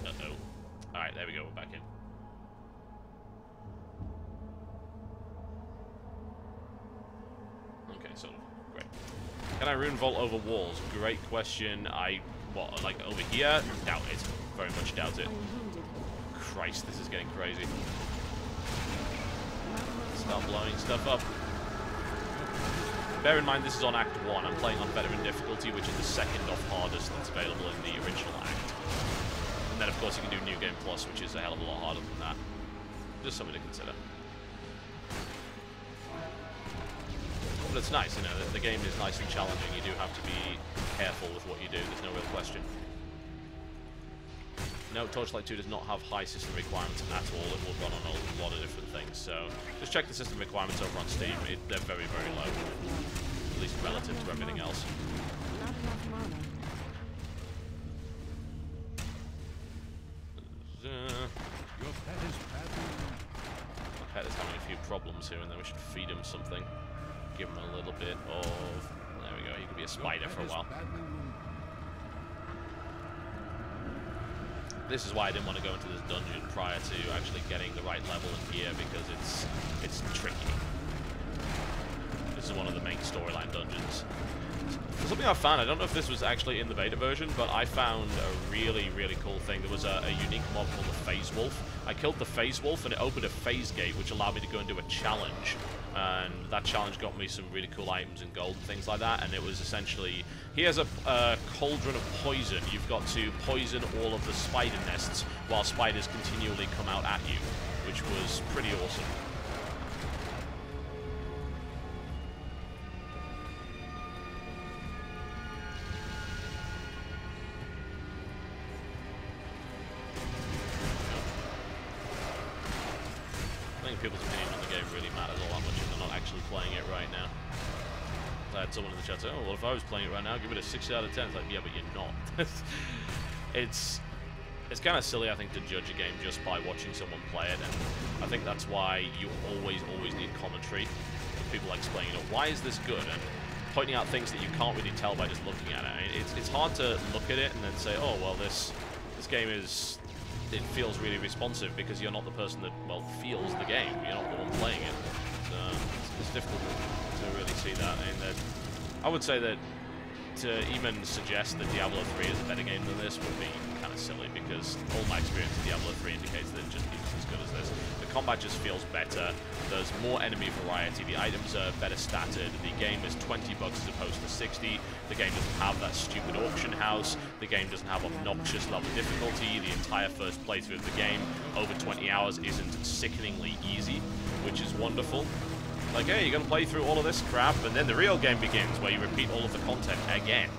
Uh-oh. Alright, there we go. We're back in. Sort of. Great. Can I rune vault over walls? Great question. What, like over here? Doubt it. Very much doubt it. Christ, this is getting crazy. Start blowing stuff up. Bear in mind this is on Act 1. I'm playing on veteran difficulty, which is the second off hardest that's available in the original Act. And then of course you can do New Game Plus, which is a hell of a lot harder than that. Just something to consider. But it's nice, you know, the game is nice and challenging. You do have to be careful with what you do, there's no real question. No, Torchlight 2 does not have high system requirements at all. It will run on a lot of different things, so just check the system requirements over on Steam. They're very, very low, at least relative to everything else. problems here, and then we should feed him something. Give him a little bit of... There we go, he could be a spider for a while. This is why I didn't want to go into this dungeon prior to actually getting the right level and gear, because it's tricky. This is one of the main storyline dungeons. Something I found, I don't know if this was actually in the beta version, but I found a really, really cool thing. There was a unique mob called the Phase Wolf. I killed the Phase Wolf, and it opened a phase gate, which allowed me to go and do a challenge. And that challenge got me some really cool items and gold and things like that. And it was essentially, he has a cauldron of poison. You've got to poison all of the spider nests while spiders continually come out at you, which was pretty awesome. I think people's opinion on the game really matters a lot much if they're not actually playing it right now. I had someone in the chat say, oh, well, if I was playing it right now, give it a 6 out of 10. It's like, yeah, but you're not. It's kind of silly, I think, to judge a game just by watching someone play it, and I think that's why you always need commentary. People explaining, you know, why is this good, and pointing out things that you can't really tell by just looking at it. I mean, it's hard to look at it and then say, oh, well, this game is... It feels really responsive because you're not the person that, well, feels the game. You're not the one playing it. So it's difficult to really see that. And I would say that to even suggest that Diablo 3 is a better game than this would be kind of silly, because all my experience with Diablo 3 indicates that it just isn't as good as this. The combat just feels better. There's more enemy variety. The items are better statted. The game is $20 as opposed to 60. The game doesn't have that stupid auction house. The game doesn't have obnoxious level difficulty. The entire first playthrough of the game, over 20 hours, isn't sickeningly easy, which is wonderful. Like, hey, you're going to play through all of this crap, and then the real game begins, where you repeat all of the content again.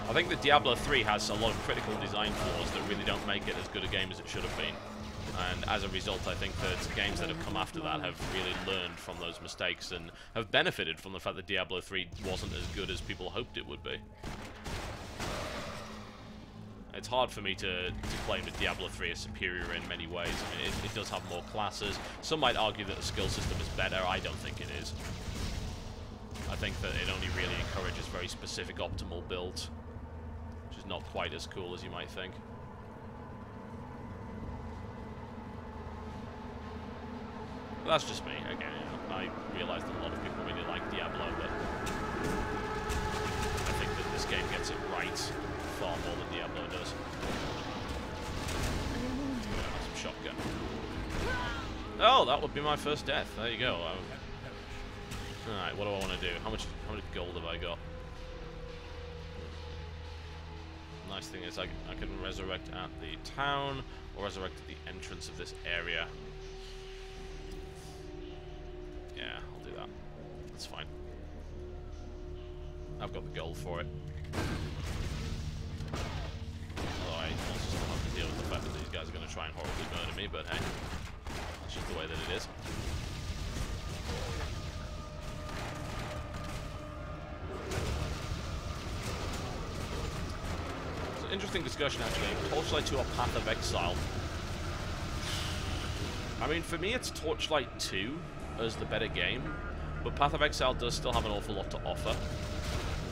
I think that Diablo 3 has a lot of critical design flaws that really don't make it as good a game as it should have been. And as a result, I think that games that have come after that have really learned from those mistakes and have benefited from the fact that Diablo 3 wasn't as good as people hoped it would be. It's hard for me to claim that Diablo 3 is superior in many ways. I mean, it does have more classes. Some might argue that the skill system is better. I don't think it is. I think that it only really encourages very specific optimal builds, which is not quite as cool as you might think. But that's just me. Again, you know, I realize that a lot of people really like Diablo, but I think that this game gets it right far more than Diablo does. Some shotgun. Oh, that would be my first death. There you go. Alright, what do I want to do? How much gold have I got? Nice thing is I can resurrect at the town, or resurrect at the entrance of this area. Yeah, I'll do that. That's fine. I've got the gold for it. Although I also still have to deal with the fact that these guys are going to try and horribly murder me, but hey, that's just the way that it is. It's an interesting discussion, actually. Torchlight 2 or Path of Exile? I mean, for me, it's Torchlight 2 as the better game, but Path of Exile does still have an awful lot to offer.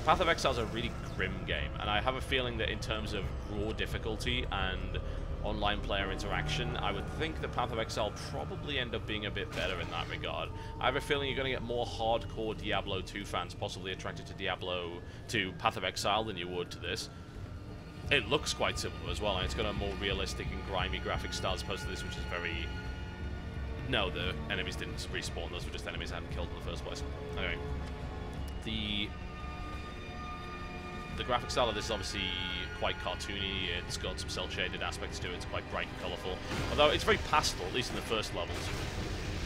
Path of Exile is a really grim game, and I have a feeling that in terms of raw difficulty and online player interaction, I would think that Path of Exile probably end up being a bit better in that regard. I have a feeling you're going to get more hardcore Diablo 2 fans possibly attracted to Path of Exile than you would to this. It looks quite similar as well, and it's got a more realistic and grimy graphic style as opposed to this, which is very... No, the enemies didn't respawn, those were just enemies I hadn't killed in the first place. Anyway, the graphic style of this is obviously quite cartoony. It's got some cel-shaded aspects to it. It's quite bright and colourful. Although it's very pastel, at least in the first levels,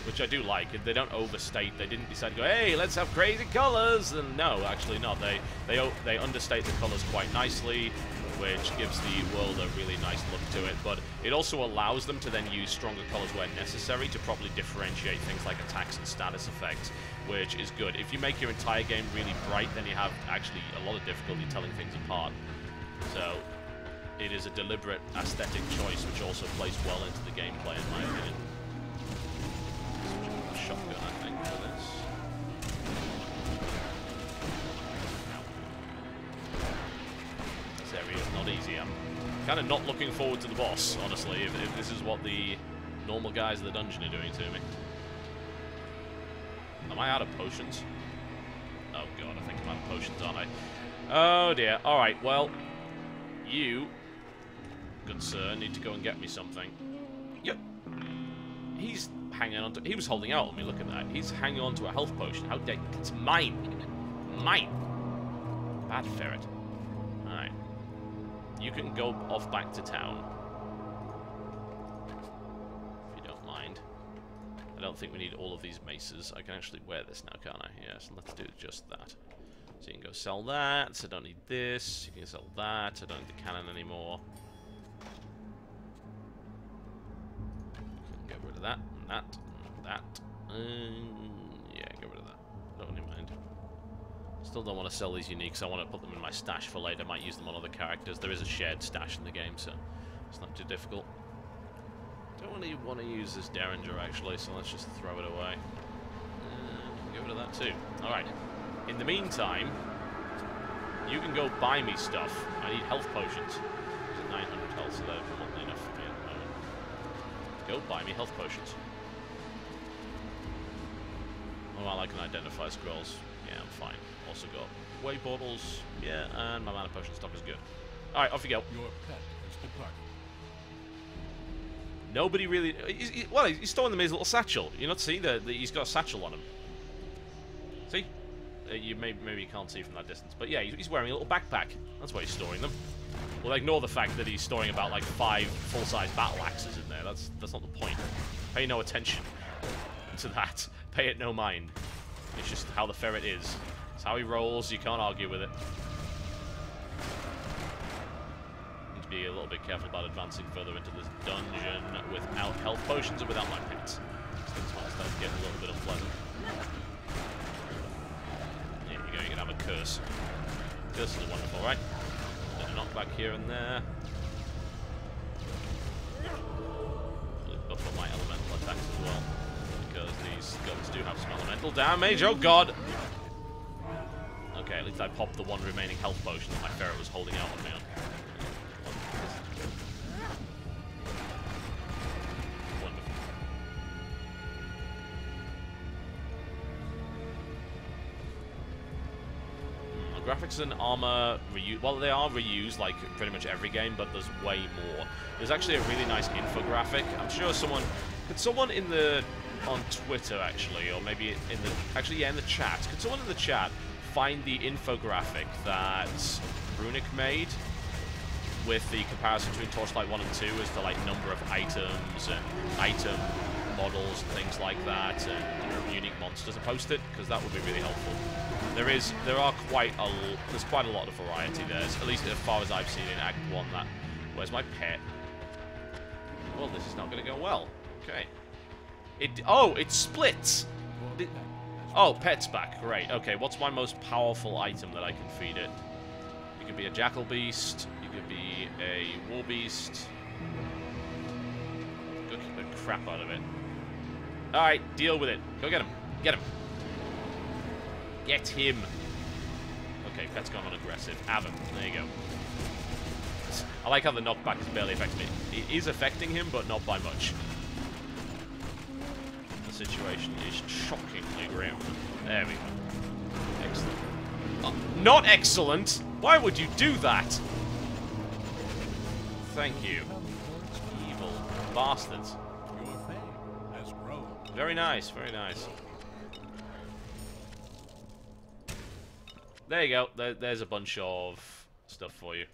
which I do like. They don't overstate. They didn't decide to go, hey, let's have crazy colours. And no, actually not. They understate the colours quite nicely, which gives the world a really nice look to it. But it also allows them to then use stronger colours where necessary to properly differentiate things like attacks and status effects, which is good. If you make your entire game really bright, then you have actually a lot of difficulty telling things apart. So it is a deliberate aesthetic choice, which also plays well into the gameplay, in my opinion. Kind of not looking forward to the boss, honestly, if this is what the normal guys of the dungeon are doing to me. Am I out of potions? Oh god, I think I'm out of potions, aren't I? Oh dear. Alright, well, you, good sir, need to go and get me something. Yep. He's hanging on to... He was holding out on me, look at that. He's hanging on to a health potion. How dare... It's mine. Mine. Bad ferret. Alright. You can go off back to town. If you don't mind. I don't think we need all of these maces. I can actually wear this now, can't I? Yes, let's do just that. So you can go sell that. So I don't need this. You can sell that. I don't need the cannon anymore. Get rid of that, and that, and that. Yeah, get rid of that. Don't really mind. Still don't want to sell these uniques. I want to put them in my stash for later. I might use them on other characters. There is a shared stash in the game, so it's not too difficult. Don't really want to use this Derringer, actually, so let's just throw it away. Get rid of that, too. Alright. In the meantime, you can go buy me stuff. I need health potions. There's a 900 health, so they're not enough for me at the moment. Go buy me health potions. Oh, well, I can identify scrolls. Yeah, I'm fine. Also got way bottles. Yeah, and my mana potion stock is good. Alright, off you go. Your pet has departed. Nobody really... Well, he's storing them in his little satchel. You not see that he's got a satchel on him. See? You maybe you can't see from that distance. But yeah, he's wearing a little backpack. That's why he's storing them. Well, ignore the fact that he's storing about like 5 full-size battle axes in there. That's not the point. Pay no attention to that. Pay it no mind. It's just how the ferret is. It's how he rolls. You can't argue with it. Need to be a little bit careful about advancing further into this dungeon without health potions or without my pets. Things might start getting a little bit unpleasant. There you go. You can have a curse. Curses are wonderful, right? A knockback here and there. Really buff up my elemental attacks as well, because these guns do have some elemental damage. Oh god! Okay, at least I popped the one remaining health potion that my ferret was holding out on me on. Wonderful. Graphics and armor well, they are reused like pretty much every game, but there's way more. There's actually a really nice infographic. I'm sure could someone on Twitter actually, or maybe in the chat, could someone in the chat find the infographic that Runic made with the comparison between Torchlight 1 and 2 as to like number of items and item models and things like that, and unique monsters, and post it, because that would be really helpful. There's quite a lot of variety there, at least as far as I've seen in Act 1. Where's my pet? Well, this is not going to go well. Okay. It splits! Oh, pet's back. Great. Okay, what's my most powerful item that I can feed it? You could be a jackal beast. You could be a war beast. Go kick the crap out of it. Alright, deal with it. Go get him. Get him. Get him. Okay, pet's gone on aggressive. Have him. There you go. I like how the knockback is barely affecting me. It is affecting him, but not by much. The situation is shockingly grim. There we go. Excellent. Not excellent! Why would you do that? Thank you. Evil bastards. Your fame has grown. Very nice, very nice. There you go. There's a bunch of stuff for you.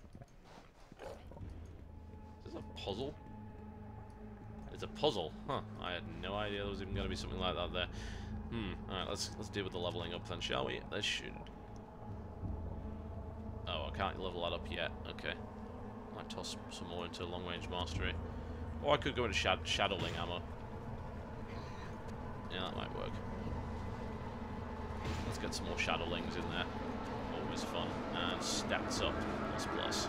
Is this a puzzle? It's a puzzle. Huh. I had no idea there was even going to be something like that there. Alright, let's deal with the leveling up then, shall we? This should... Oh, I can't level that up yet. Okay. Might toss some more into long-range mastery. Or I could go into shadowling ammo. Yeah, that might work. Let's get some more shadowlings in there. Always fun. And stats up. Plus.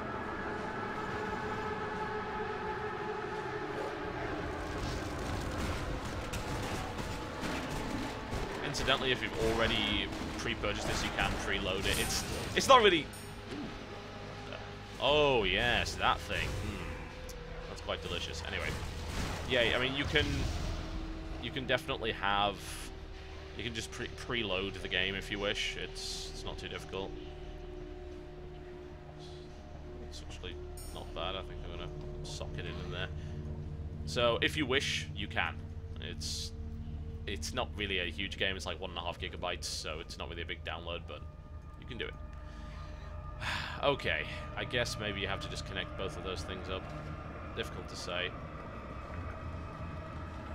Incidentally, if you've already pre-purchased this, you can preload it. It's not really... Oh, yes, that thing. quite delicious. Anyway, yeah, I mean, you can definitely have... You can just preload the game if you wish. It's not too difficult. It's actually not bad. I think I'm going to sock it in there. So, if you wish, you can. It's not really a huge game. It's like 1.5 gigabytes, so it's not really a big download, but you can do it. Okay, I guess maybe you have to just connect both of those things up. Difficult to say.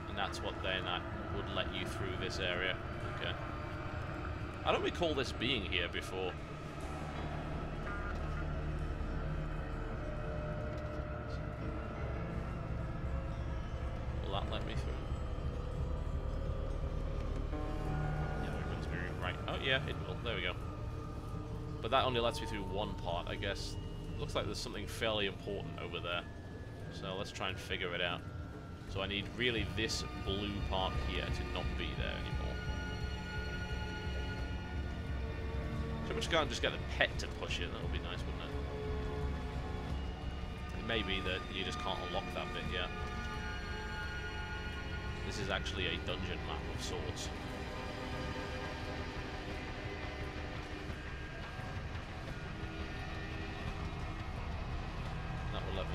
And that's what then would let you through this area. Okay. I don't recall this being here before. Will that let me through? Yeah, there must be right. Oh yeah, it will. There we go. But that only lets me through one part, I guess. Looks like there's something fairly important over there. So let's try and figure it out. So I need really this blue part here to not be there anymore. So we can't just get the pet to push it. That would be nice, wouldn't it? It may be that you just can't unlock that bit yet. This is actually a dungeon map of sorts.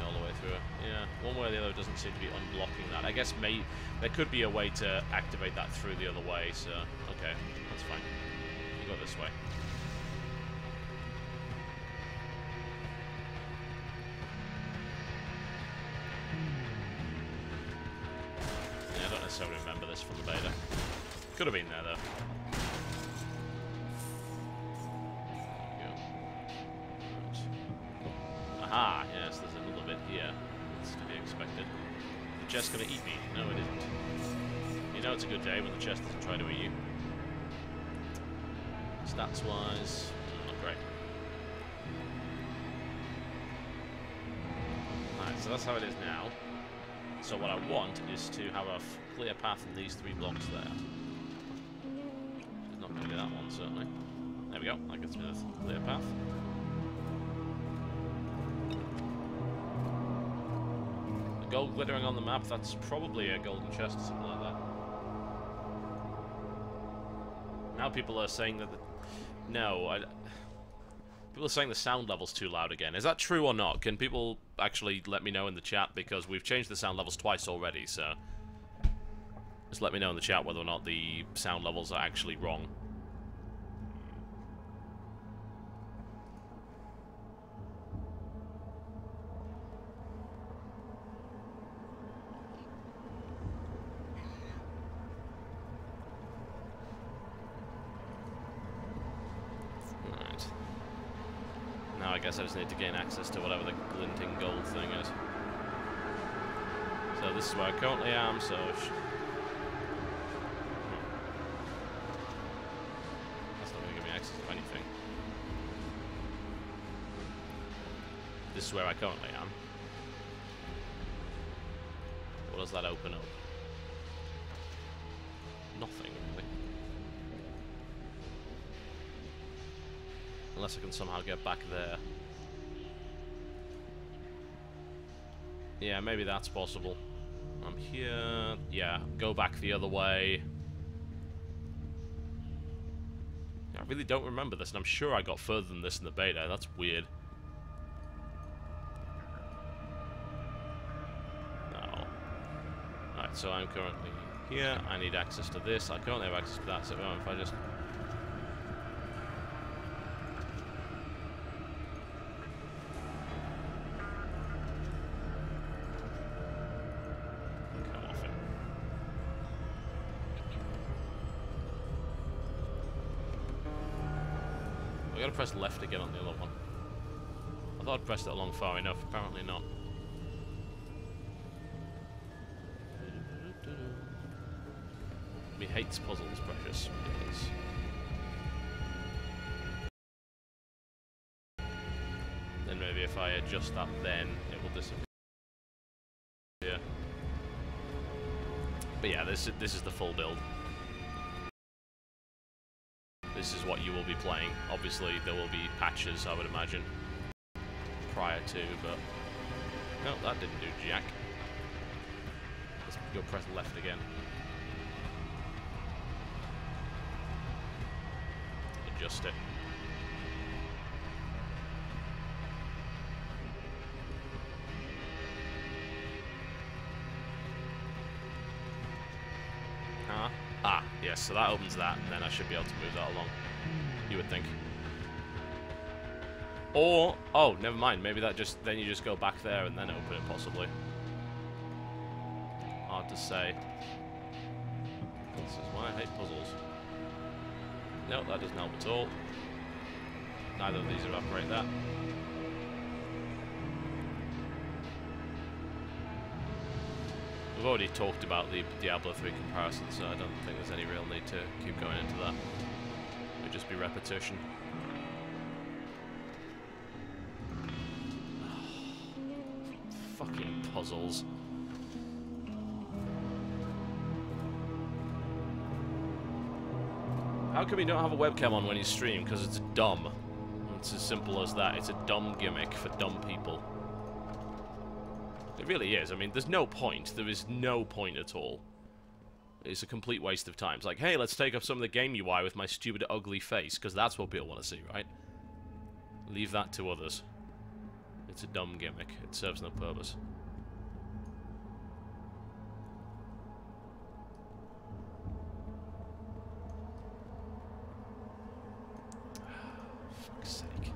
All the way through it. Yeah, one way or the other doesn't seem to be unblocking that. I guess there could be a way to activate that through the other way, so okay, that's fine. You go this way. Yeah, I don't necessarily remember this from the beta. Could have been there though. Aha, yes, there's another bit here. It's to be expected. The chest's gonna eat me. No, it isn't. You know it's a good day when the chest doesn't try to eat you. Stats-wise, not great. Alright, so that's how it is now. So what I want is to have a clear path from these 3 blocks there. It's not going to be that one, certainly. There we go, that gets me the clear path. Gold glittering on the map, that's probably a golden chest or something like that. Now people are saying that people are saying the sound level's too loud again. Is that true or not? Can people actually let me know in the chat, because we've changed the sound levels twice already, so just let me know in the chat whether or not the sound levels are actually wrong. I guess I just need to gain access to whatever the glinting gold thing is. So this is where I currently am, so... That's not going to give me access to anything. This is where I currently am. What does that open up? Nothing, really. Unless I can somehow get back there. Yeah, maybe that's possible. I'm here. Yeah, go back the other way. I really don't remember this, and I'm sure I got further than this in the beta. That's weird. No. Alright, so I'm currently here. I need access to this. I currently have access to that, so if I just... I gotta press left again on the other one. I thought I'd pressed it along far enough, apparently not. Me hates puzzles, precious. Because then maybe if I adjust that then, it will disappear. But yeah, this is the full build. This is what you will be playing. Obviously, there will be patches, I would imagine, prior to, but... No, that didn't do jack. go press left again. Adjust it. Ah, yes, so that opens that, and then I should be able to move that along. You would think. Or, oh, never mind, maybe that just, then you just go back there and then open it, possibly. Hard to say. This is why I hate puzzles. No, that doesn't help at all. Neither of these evaporate that. We've already talked about the Diablo 3 comparison, so I don't think there's any real need to keep going into that. It would just be repetition. Fucking puzzles. How come you don't have a webcam on when you stream? Because it's dumb. It's as simple as that. It's a dumb gimmick for dumb people. It really is. I mean, there's no point. There is no point at all. It's a complete waste of time. It's like, hey, let's take up some of the game UI with my stupid, ugly face, because that's what people want to see, right? Leave that to others. It's a dumb gimmick. It serves no purpose. Fuck's sake.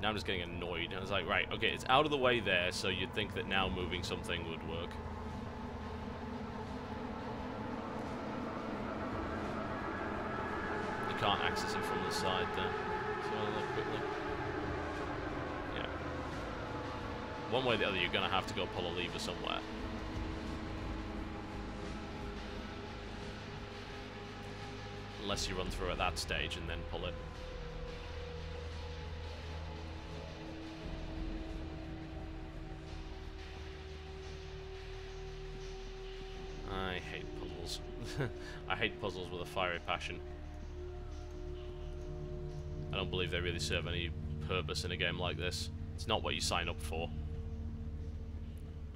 Now I'm just getting annoyed. I was like, right, okay, it's out of the way there, so you'd think that now moving something would work. You can't access it from the side there. So I'll look quickly. Yeah. One way or the other, you're going to have to go pull a lever somewhere. Unless you run through at that stage and then pull it. I hate puzzles. I hate puzzles with a fiery passion. I don't believe they really serve any purpose in a game like this. It's not what you sign up for.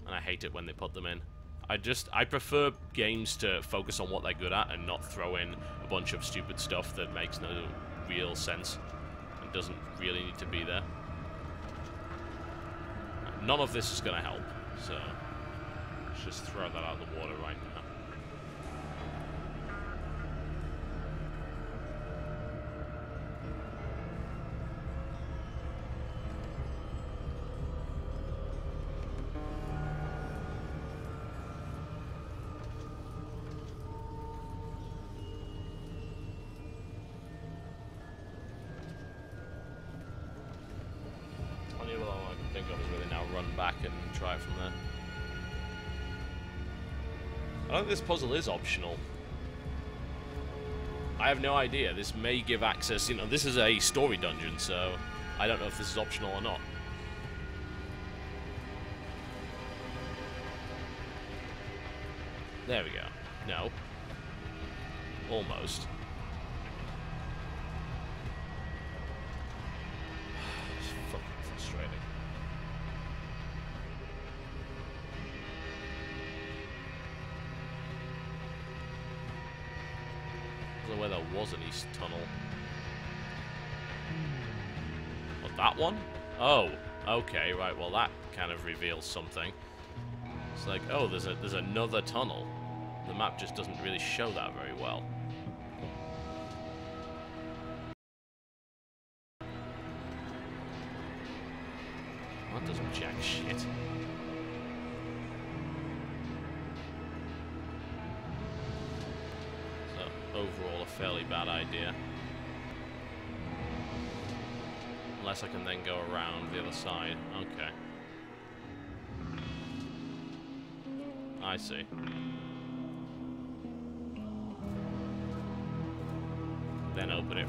And I hate it when they put them in. I prefer games to focus on what they're good at and not throw in a bunch of stupid stuff that makes no real sense and doesn't really need to be there. None of this is going to help, so let's just throw that out of the water right now. Back and try it from there. I don't think this puzzle is optional. I have no idea. This may give access, you know, this is a story dungeon, so I don't know if this is optional or not. There we go. No. Almost. It's fucking frustrating. Where there was an east tunnel. What, that one? Oh, okay, right, well that kind of reveals something. It's like, oh, there's another tunnel. The map just doesn't really show that very well. That doesn't jack shit. Overall, a fairly bad idea. Unless I can then go around the other side. Okay. I see. Then open it.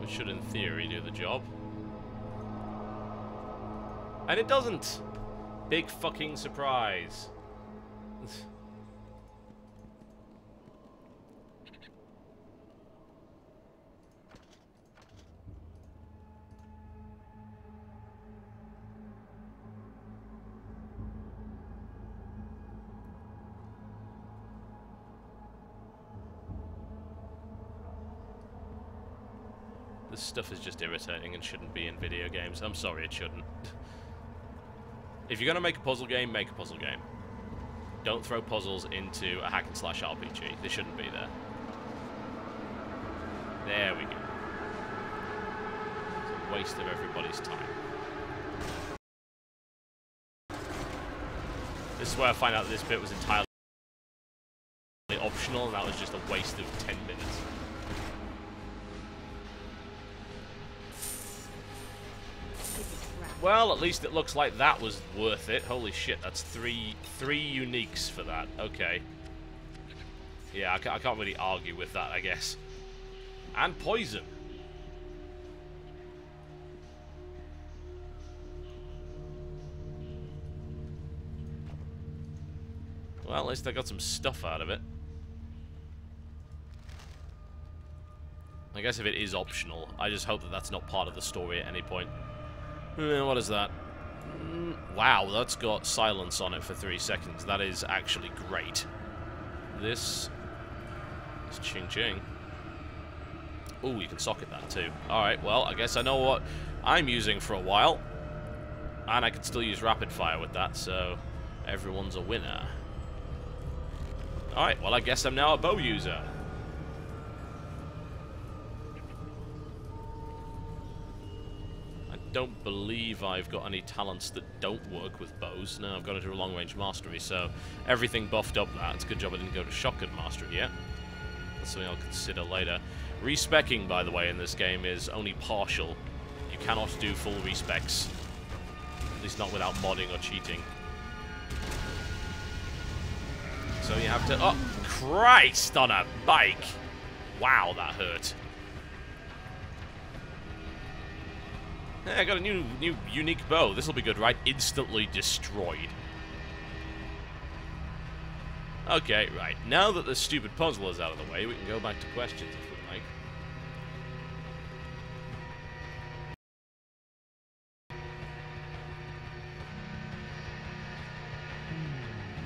Which should, in theory, do the job. And it doesn't! Big fucking surprise. This stuff is just irritating and shouldn't be in video games. I'm sorry, it shouldn't. If you're gonna make a puzzle game, make a puzzle game. Don't throw puzzles into a hack and slash RPG. They shouldn't be there. There we go. It's a waste of everybody's time. This is where I find out that this bit was entirely optional, and that was just a waste of 10 minutes. Well, at least it looks like that was worth it. Holy shit, that's three uniques for that. Okay. Yeah, I can't really argue with that, I guess. And poison. Well, at least I got some stuff out of it. I guess if it is optional, I just hope that that's not part of the story at any point. What is that? Wow, that's got silence on it for 3 seconds. That is actually great. This is ching ching. Ooh, you can socket that too. Alright, well, I guess I know what I'm using for a while. And I can still use rapid fire with that, so everyone's a winner. Alright, well, I guess I'm now a bow user. Don't believe I've got any talents that don't work with bows. No, I've got to do a long-range mastery, so everything buffed up that. It's a good job I didn't go to shotgun mastery yet. That's something I'll consider later. Respecking, by the way, in this game is only partial. You cannot do full respecs. At least not without modding or cheating. So you have to... Oh, Christ on a bike! Wow, that hurt. Yeah, I got a new unique bow. This'll be good, right? Instantly destroyed. Okay, right. Now that the stupid puzzle is out of the way, we can go back to questions if we like.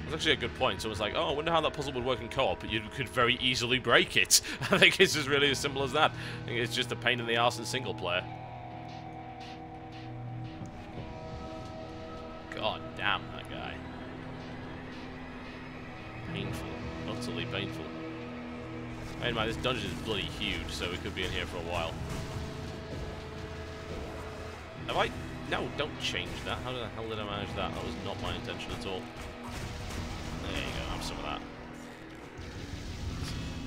That's actually a good point. So it's like, oh, I wonder how that puzzle would work in co-op, but you could very easily break it. I think it's just really as simple as that. I think it's just a pain in the arse in single player. God damn that guy. Painful. Utterly painful. Bear in mind, this dungeon is bloody huge, so we could be in here for a while. Have I... No, don't change that. How the hell did I manage that? That was not my intention at all. There you go, have some of that.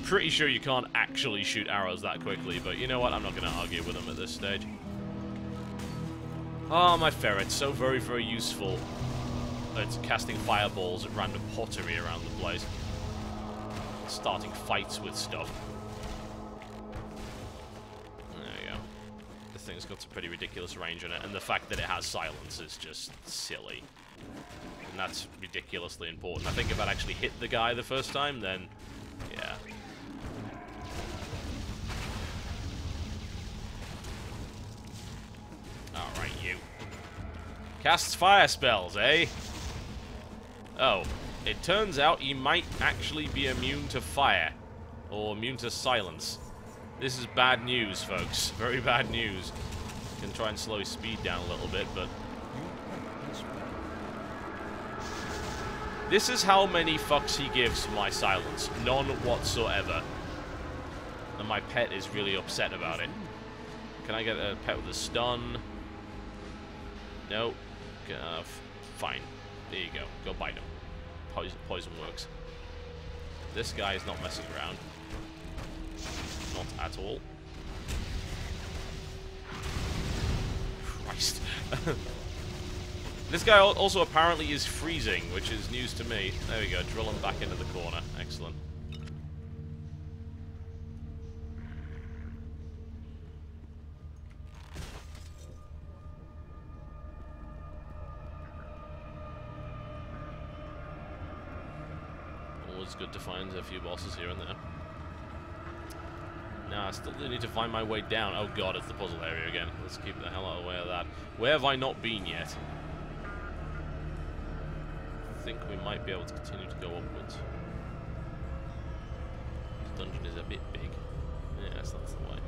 Pretty sure you can't actually shoot arrows that quickly, but you know what? I'm not going to argue with them at this stage. Oh, my ferret, so very, very useful. It's casting fireballs at random pottery around the place. Starting fights with stuff. There you go. This thing's got some pretty ridiculous range on it, and the fact that it has silence is just silly. And that's ridiculously important. I think if I'd actually hit the guy the first time, then, yeah. Alright, you. Casts fire spells, eh? Oh, it turns out he might actually be immune to fire. Or immune to silence. This is bad news, folks. Very bad news. Can try and slow his speed down a little bit, but... This is how many fucks he gives for my silence. None whatsoever. And my pet is really upset about it. Can I get a pet with a stun? No. Fine. There you go. Go bite him. Poison works. This guy is not messing around. Not at all. Christ. This guy also apparently is freezing, which is news to me. There we go. Drill him back into the corner. Excellent. Always good to find a few bosses here and there. Nah, I still do need to find my way down. Oh god, it's the puzzle area again. Let's keep the hell out of the way of that. Where have I not been yet? I think we might be able to continue to go upwards. This dungeon is a bit big. Yes, that's the way.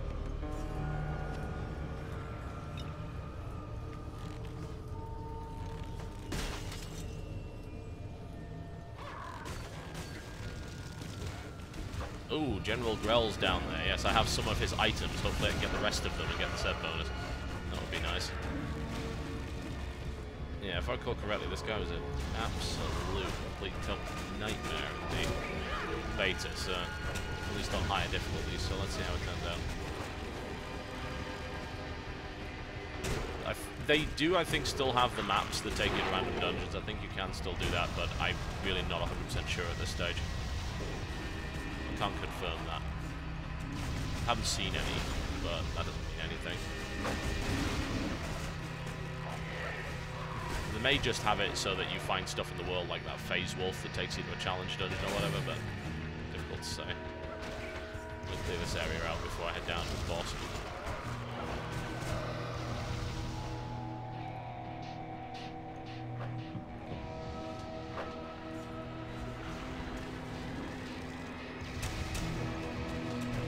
Ooh, General Grell's down there. Yes, I have some of his items. Hopefully I can get the rest of them and get the set bonus. That would be nice. Yeah, if I recall correctly, this guy was an absolute complete nightmare in the beta, so at least on higher difficulty, so let's see how it turns out. They do, I think, still have the maps that take you to random dungeons. I think you can still do that, but I'm really not 100% sure at this stage. I can't confirm that. I haven't seen any, but that doesn't mean anything. They may just have it so that you find stuff in the world like that phase wolf that takes you to a challenge dungeon or whatever, but difficult to say. We'll clear this area out before I head down to the boss.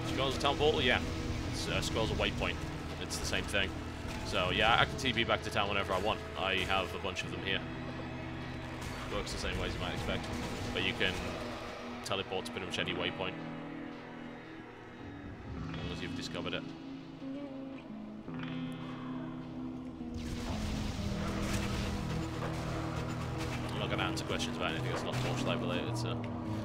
Scrolls of Town Portal, yeah. It's Scrolls of Waypoint. It's the same thing. So yeah, I can TP back to town whenever I want. I have a bunch of them here. Works the same way as you might expect. But you can teleport to pretty much any waypoint. As long as you've discovered it. I'm not going to answer questions about anything that's not Torchlight related, so...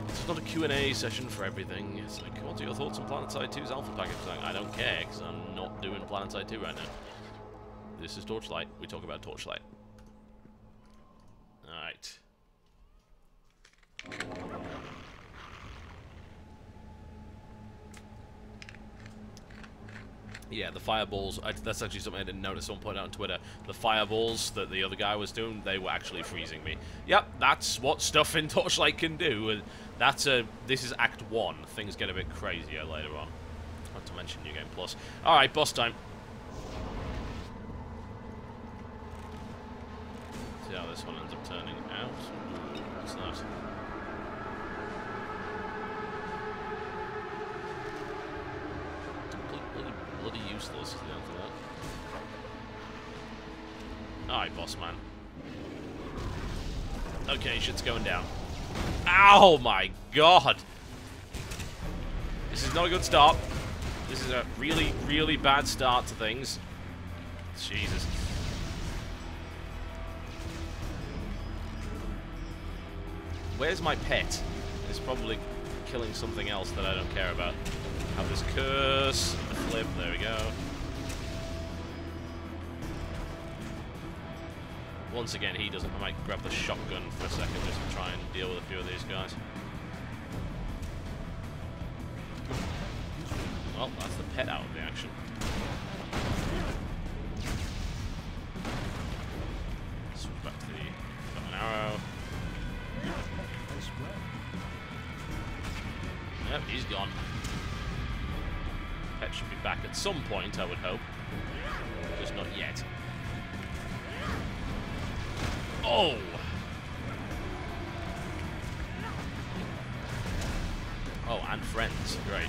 It's not a Q&A session for everything. It's like, what are your thoughts on PlanetSide 2's alpha package? Like, I don't care, because I'm not doing PlanetSide 2 right now. This is Torchlight. We talk about Torchlight. Alright. Yeah, the fireballs, that's actually something I didn't notice. Someone pointed out on Twitter. The fireballs that the other guy was doing, they were actually freezing me. Yep, that's what stuff in Torchlight can do. This is Act 1. Things get a bit crazier later on. Not to mention New Game Plus. Alright, boss time. See how this one ends up turning out. What's that? Completely bloody useless to the end of that. Alright, boss man. Okay, shit's going down. Ow my god! This is not a good start. This is a really, really bad start to things. Jesus. Where's my pet? It's probably killing something else that I don't care about. Have this curse, a flip, there we go. Once again, he doesn't. I might grab the shotgun for a second just to try and deal with a few of these guys. Well, that's the pet out of the action. Switch back to the bow and arrow. Yep, he's gone. Pet should be back at some point, I would hope. Just not yet. Oh! Oh, and friends. Great.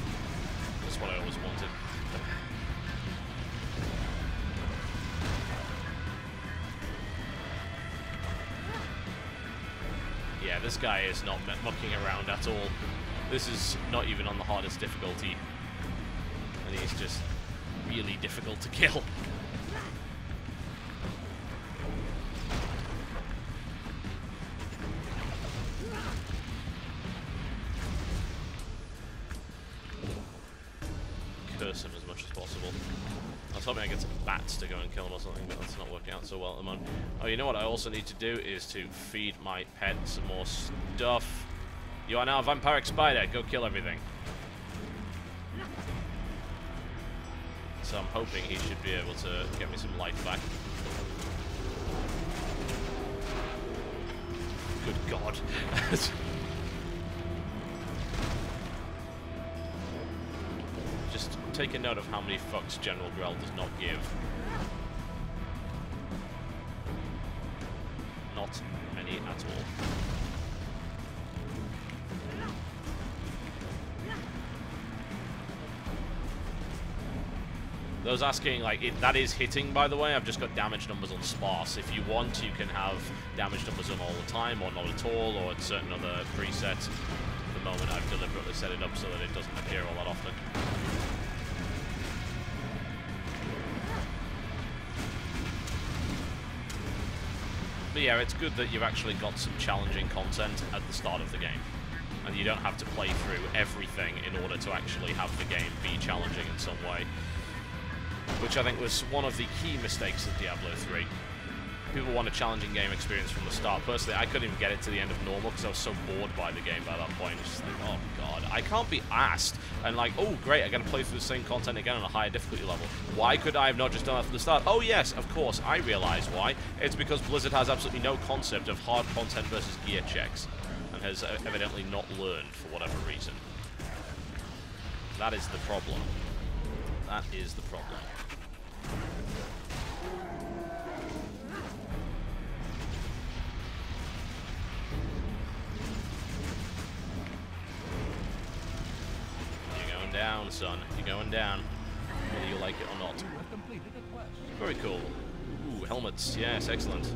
That's what I always wanted. Yeah, this guy is not mucking around at all. This is not even on the hardest difficulty. And he's just really difficult to kill. Curse him as much as possible. I was hoping I get some bats to go and kill him or something, but that's not working out so well at the moment. Oh, you know what I also need to do is to feed my pet some more stuff. You are now a vampiric spider. Go kill everything. So I'm hoping he should be able to get me some life back. Good God. Just take a note of how many fucks General Grell does not give. Not many at all. Those asking, like, that is hitting, by the way. I've just got damage numbers on sparse. If you want, you can have damage numbers on all the time, or not at all, or at certain other presets. At the moment I've deliberately set it up so that it doesn't appear all that often. But yeah, it's good that you've actually got some challenging content at the start of the game. And you don't have to play through everything in order to actually have the game be challenging in some way. Which I think was one of the key mistakes of Diablo 3. People want a challenging game experience from the start. Personally, I couldn't even get it to the end of normal because I was so bored by the game by that point. It's just like, oh god, I can't be asked. And like, oh great, I gotta play through the same content again on a higher difficulty level. Why could I have not just done that from the start? Oh yes, of course, I realize why. It's because Blizzard has absolutely no concept of hard content versus gear checks. And has evidently not learned for whatever reason. That is the problem. That is the problem. You're going down, son. You're going down. Whether you like it or not. Very cool. Ooh, helmets. Yes, excellent.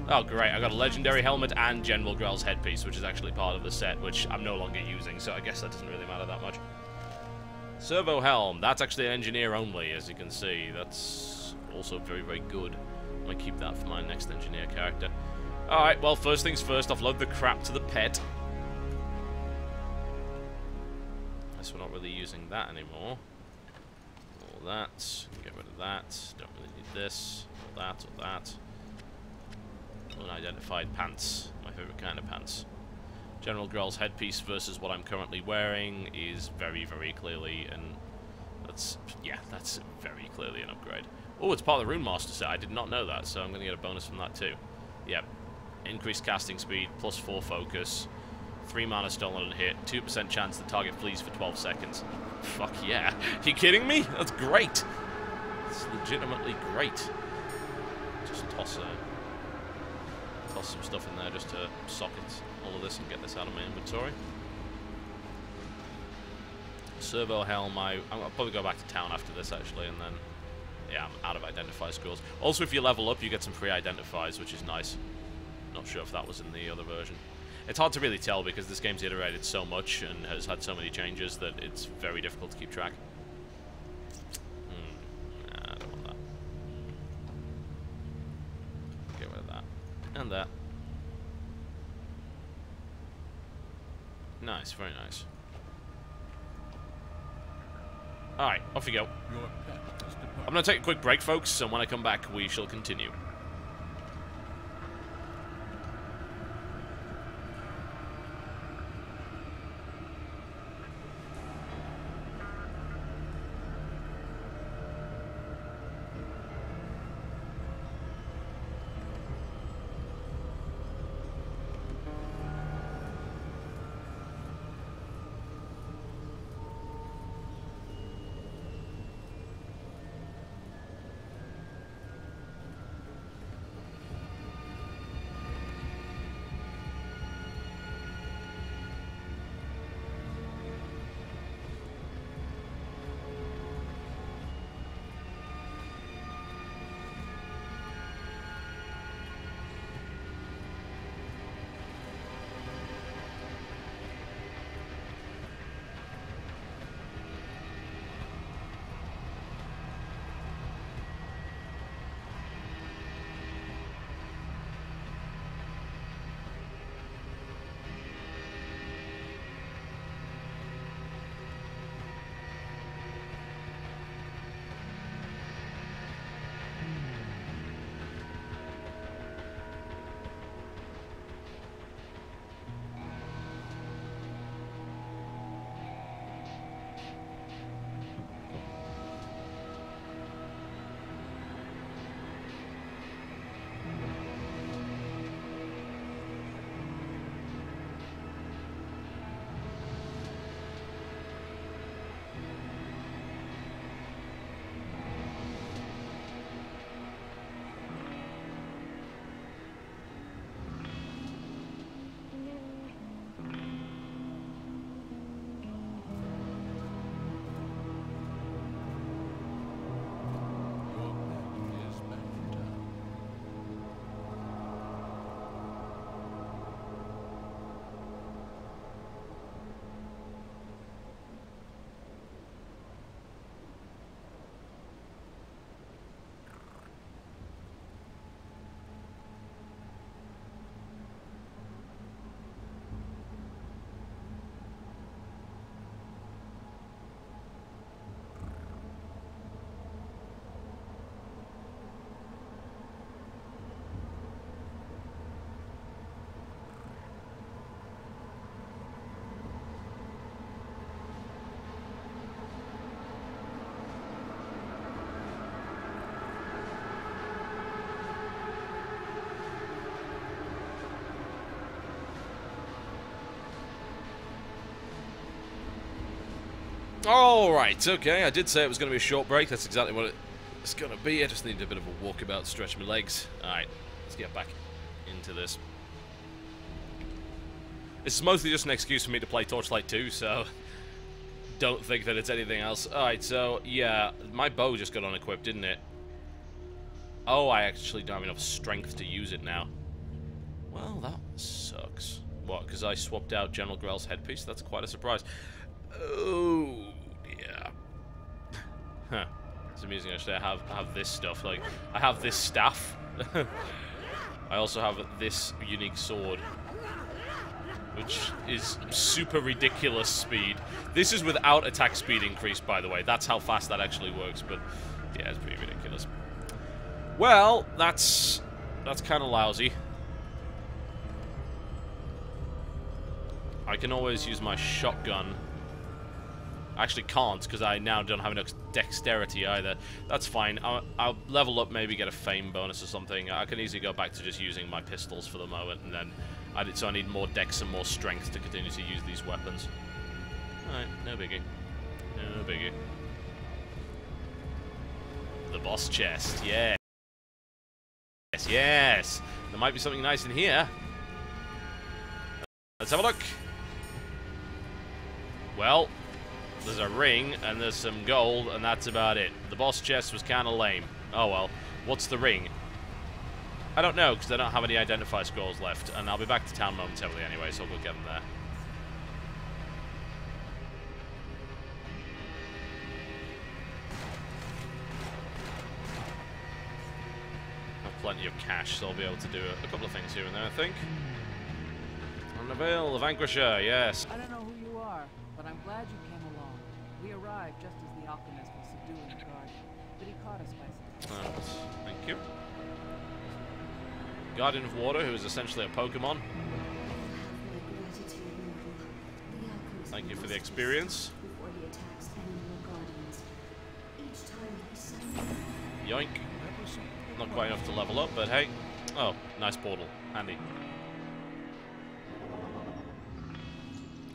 Oh, great. I got a legendary helmet and General Grell's headpiece, which is actually part of the set, which I'm no longer using, so I guess that doesn't really matter that much. Servo helm. That's actually engineer only, as you can see. That's also very, very good. I'm going to keep that for my next engineer character. Alright, well, first things first, offload the crap to the pet. Guess we're not really using that anymore. All that. Get rid of that. Don't really need this. All that, all that. Unidentified pants. My favorite kind of pants. General Grell's headpiece versus what I'm currently wearing is very, very clearly, and that's very clearly an upgrade. Oh, it's part of the Rune Master set. I did not know that, so I'm going to get a bonus from that too. Yep. Increased casting speed, plus 4 focus, 3 mana stolen and hit, 2% chance the target flees for 12 seconds. Fuck yeah. Are you kidding me? That's great. It's legitimately great. Just toss some stuff in there just to socket all of this and get this out of my inventory. Servo helm, I'll probably go back to town after this actually, and then, yeah, I'm out of identify scrolls. Also, if you level up, you get some free identifies, which is nice. Not sure if that was in the other version. It's hard to really tell because this game's iterated so much and has had so many changes that it's very difficult to keep track. Nah, I don't want that. Get rid of that. And that. Nice, very nice. Alright, off you go. I'm going to take a quick break, folks, and when I come back, we shall continue. Alright, okay, I did say it was going to be a short break. That's exactly what it's going to be. I just need a bit of a walkabout, stretch my legs. Alright, let's get back into this. This is mostly just an excuse for me to play Torchlight 2, so don't think that it's anything else. Alright, so, yeah, my bow just got unequipped, didn't it? Oh, I actually don't have enough strength to use it now. Well, that sucks. What, because I swapped out General Grell's headpiece? That's quite a surprise. Oh, yeah. Huh. It's amusing, actually. I have this stuff. Like, I have this staff. I also have this unique sword, which is super ridiculous speed. This is without attack speed increase, by the way. That's how fast that actually works, but yeah, it's pretty ridiculous. Well, that's kind of lousy. I can always use my shotgun. I actually can't, because I now don't have enough dexterity either. That's fine. I'll level up, maybe get a fame bonus or something. I can easily go back to just using my pistols for the moment, and then so I need more dex and more strength to continue to use these weapons. Alright, no biggie. No biggie. The boss chest, yeah. Yes, yes. There might be something nice in here. Let's have a look. Well, there's a ring, and there's some gold, and that's about it. The boss chest was kind of lame. Oh well. What's the ring? I don't know, because I don't have any identify scrolls left, and I'll be back to town momentarily anyway, so we'll get them there. Have plenty of cash, so I'll be able to do a couple of things here and there, I think. Unveil the Vanquisher, yes. I don't know who you are, but I'm glad you came along. We arrived just as the alchemist was subduing the guard, but he caught us by surprise. Thank you. Guardian of Water, who is essentially a Pokemon. Thank you for the experience. Yoink. Not quite enough to level up, but hey. Oh, nice portal. Handy.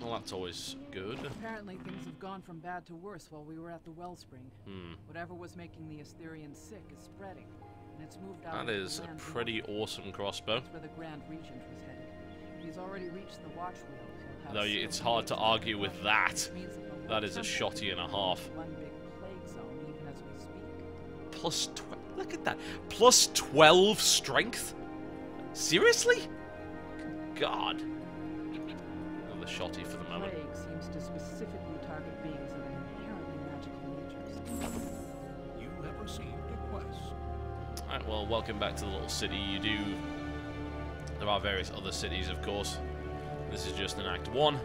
Well, that's always good. Apparently things have gone from bad to worse while we were at the wellspring. Whatever was making the Asterians sick is spreading, and it's moved out. That is a pretty awesome crossbow. That's where the Grand Regent was headed. He's already reached the watch wheel. Though it's hard to argue with that. That is a shotty and a half. One big plague zone even as we speak. Plus 12. Look at that. Plus 12 strength? Seriously? God. Another shotty for the moment. Plague seems to specifically target beings of inherently magical natures. You have received a quest. Alright, well, welcome back to the little city. There are various other cities, of course. This is just an Act 1.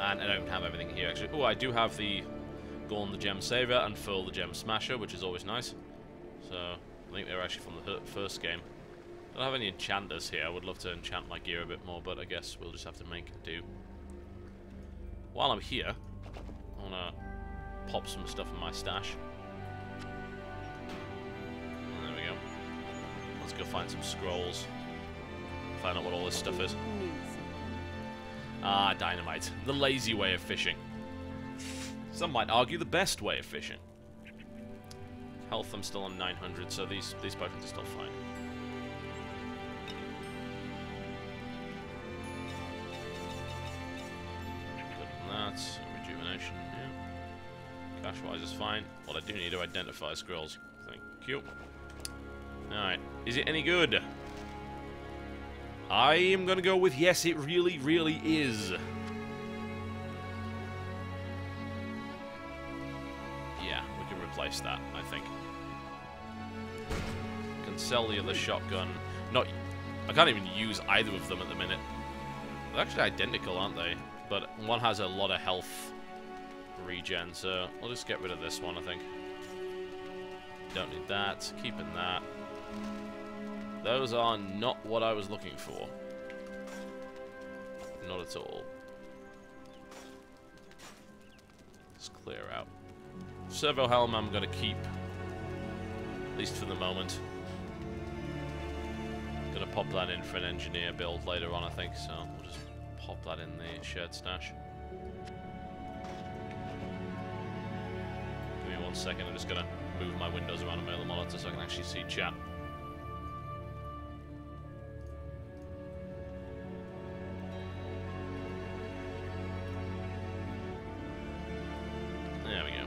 And I don't have everything here, actually. Oh, I do have the Gorn the Gem Saver and Furl the Gem Smasher, which is always nice. So, I think they're actually from the first game. I don't have any enchanters here. I would love to enchant my gear a bit more, but I guess we'll just have to make do. While I'm here, I want to pop some stuff in my stash. There we go. Let's go find some scrolls. Find out what all this stuff is. Ah, dynamite. The lazy way of fishing. Some might argue the best way of fishing. Health, I'm still on 900, so these potions are still fine. Good on that. Rejuvenation, yeah. Cash-wise is fine. What I do need to identify scrolls. Thank you. Alright. Is it any good? I am going to go with yes, it really, really is. Yeah, we can replace that, I think. Can sell the other shotgun. I can't even use either of them at the minute. They're actually identical, aren't they? But one has a lot of health regen, so I'll just get rid of this one, I think. Don't need that. Keeping that. Those are not what I was looking for. Not at all. Let's clear out. Servo Helm I'm going to keep. At least for the moment. Going to pop that in for an engineer build later on, I think. So we'll just pop that in the shared stash. 1 second. I'm just gonna move my windows around on my other monitor so I can actually see chat. There we go.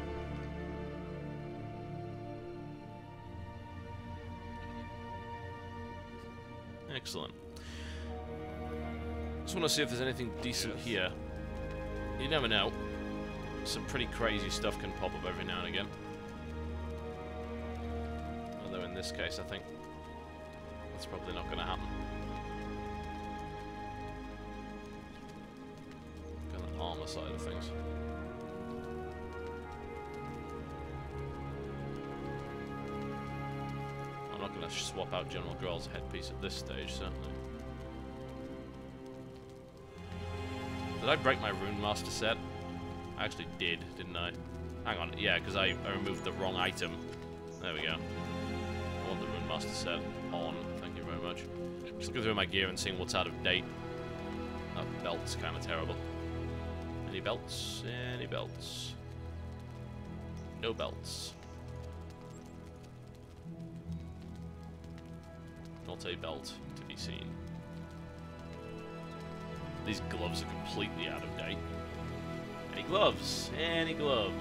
Excellent. Just want to see if there's anything decent here. You never know. Some pretty crazy stuff can pop up every now and again. Although in this case, I think that's probably not going to happen. Got an armor side of things. I'm not going to swap out General Grell's headpiece at this stage, certainly. Did I break my Rune Master set? I actually did, didn't I? Hang on, yeah, because I removed the wrong item. There we go. I want the Rune Master set on. Thank you very much. Just looking through my gear and seeing what's out of date. That belt's kind of terrible. Any belts? Any belts? No belts. Not a belt to be seen. These gloves are completely out of date. Any gloves? Any gloves?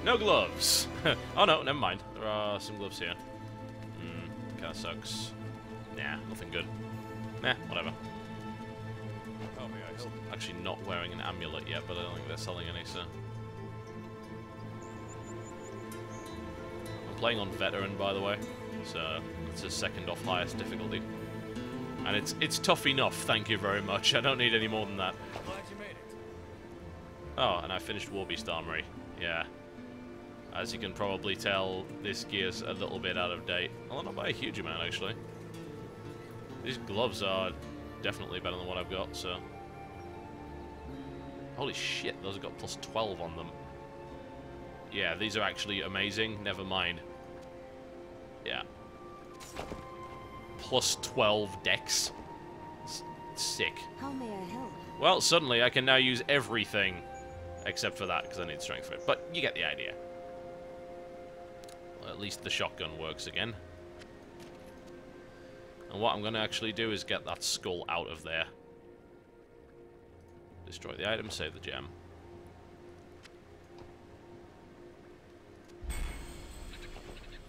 No gloves! Oh no, never mind. There are some gloves here. Kinda sucks. Nah, nothing good. Nah, whatever. How may I help? Actually not wearing an amulet yet, but I don't think they're selling any, so... I'm playing on Veteran, by the way, so it's a second off highest difficulty. And it's tough enough, thank you very much. I don't need any more than that. Glad you made it. Oh, and I finished Warbeast Armory. Yeah. As you can probably tell, this gear's a little bit out of date. Well, not by a huge amount, actually. These gloves are definitely better than what I've got, so... Holy shit, those have got plus 12 on them. Yeah, these are actually amazing. Never mind. Yeah. Plus 12 dex. Sick. How may I help? Well, suddenly I can now use everything except for that because I need strength for it. But you get the idea. Well, at least the shotgun works again. And what I'm going to actually do is get that skull out of there. Destroy the item, save the gem.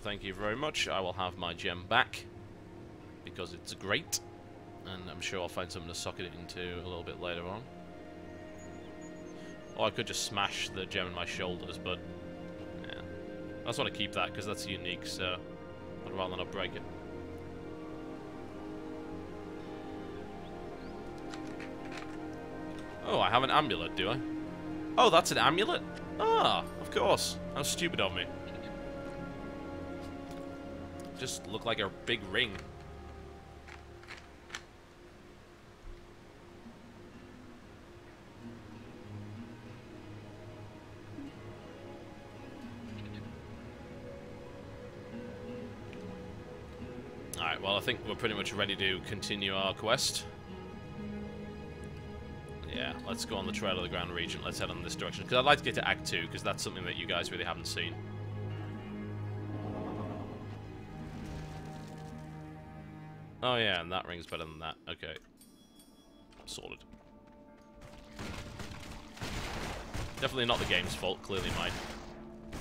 Thank you very much. I will have my gem back. Because it's great, and I'm sure I'll find something to sock it into a little bit later on. Or I could just smash the gem in my shoulders, but yeah. I just want to keep that because that's unique, so I'd rather not break it. Oh, I have an amulet, do I? Oh, that's an amulet? Ah, of course. How stupid of me. Just look like a big ring. Alright, well I think we're pretty much ready to continue our quest. Yeah, let's go on the Trail of the Grand Regent. Let's head in this direction. Because I'd like to get to Act 2, because that's something that you guys really haven't seen. Oh yeah, and that ring's better than that. Okay. Sorted. Definitely not the game's fault, clearly mine.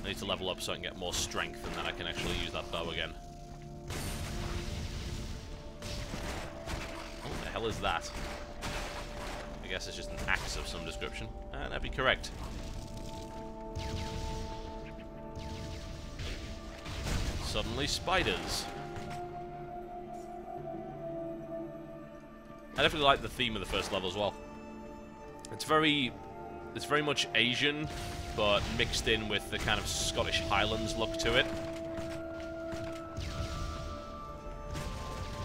I need to level up so I can get more strength, and then I can actually use that bow again. What the hell is that? I guess it's just an axe of some description. And that'd be correct. Suddenly spiders. I definitely like the theme of the first level as well. It's very much Asian, but mixed in with the kind of Scottish Highlands look to it.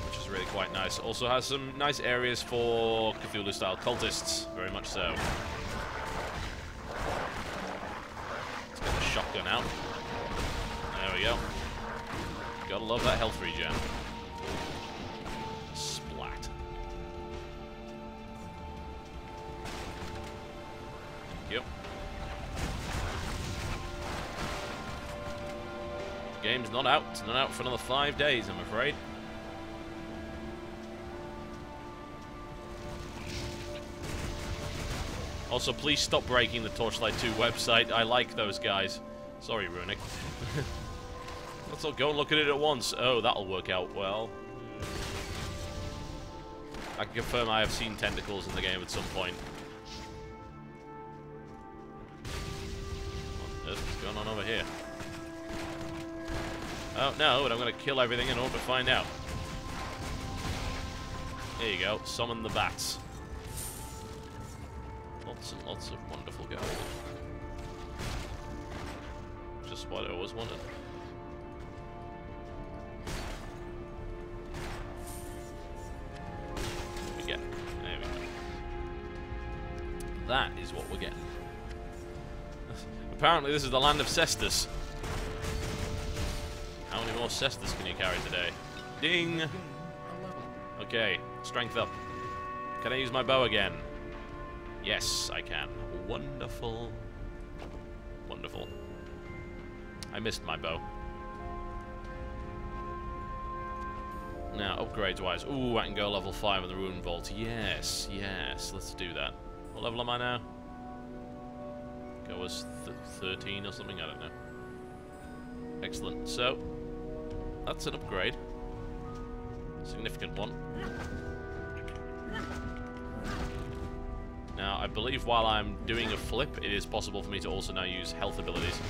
Which is really quite nice. Also has some nice areas for Cthulhu-style cultists, very much so. Let's get the shotgun out. There we go. Gotta love that health regen. Splat. Thank you. game's not out. It's not out for another 5 days, I'm afraid. Also, please stop breaking the Torchlight 2 website. I like those guys. Sorry, Runic. Let's all go and look at it at once. Oh, that'll work out well. I can confirm I have seen tentacles in the game at some point. What's going on over here? Oh, no, but I'm going to kill everything in order to find out. There you go. Summon the bats. Lots and lots of wonderful guys. Just what I always wanted. What we get? There we go. That is what we're getting. Apparently this is the land of cestus. How many more cestus can you carry today? Ding! Okay, strength up. Can I use my bow again? Yes, I can. Wonderful. Wonderful. I missed my bow. Now, upgrades-wise. Ooh, I can go level 5 in the Rune Vault. Yes, yes, let's do that. What level am I now? Go as 13 or something? I don't know. Excellent. So, that's an upgrade. Significant one. Now, I believe while I'm doing a flip, it is possible for me to also now use health abilities.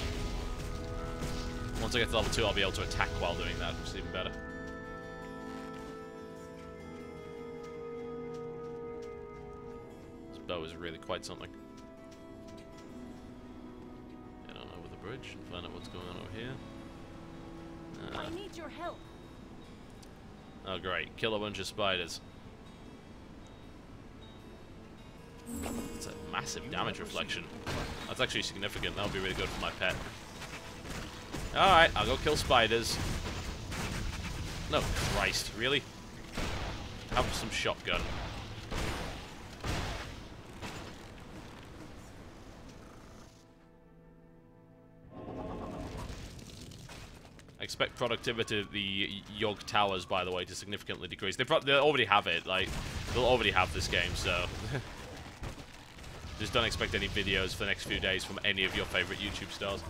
Once I get to level 2, I'll be able to attack while doing that, which is even better. This bow is really quite something. Head on over the bridge and find out what's going on over here. I need your help. Oh, great. Kill a bunch of spiders. It's a massive damage reflection. That's actually significant. That'll be really good for my pet. Alright, I'll go kill spiders. No, Christ, really? Have some shotgun. I expect productivity of the Yog Towers, by the way, to significantly decrease. They already have it, like, they'll already have this game, so... Just don't expect any videos for the next few days from any of your favorite YouTube stars.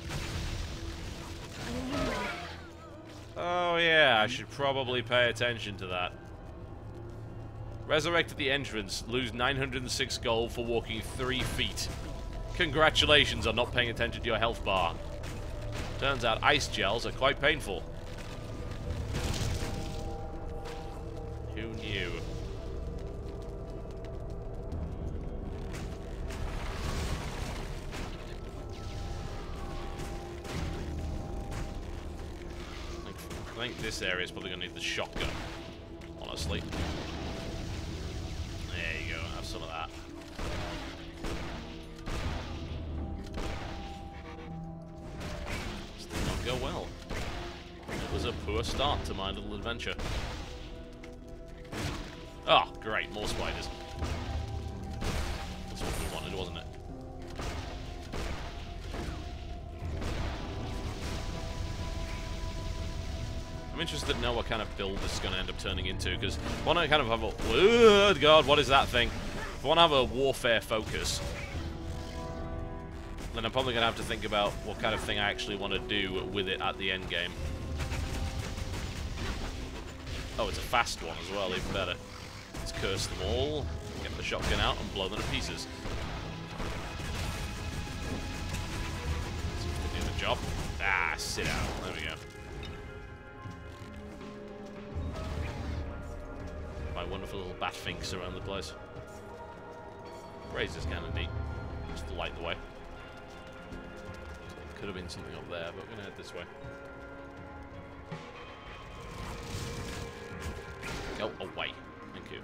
Oh yeah, I should probably pay attention to that. Resurrect at the entrance. Lose 906 gold for walking 3 feet. Congratulations on not paying attention to your health bar. Turns out ice gels are quite painful. Who knew? I think this area is probably going to need the shotgun, honestly. There you go, have some of that. This did not go well. It was a poor start to my little adventure. Oh, great, more spiders. That's what we wanted, wasn't it? I'm interested to know what kind of build this is going to end up turning into, because I want to kind of have a... Oh, God, what is that thing? If I want to have a warfare focus, then I'm probably going to have to think about what kind of thing I actually want to do with it at the end game. Oh, it's a fast one as well, even better. Let's curse them all, get the shotgun out, and blow them to pieces. Seems to do the job. Ah, sit out. There we go. My wonderful little bat finks around the place. Razor's kind of neat, just to light the way. Could have been something up there, but we're going to head this way. Go away. Thank you.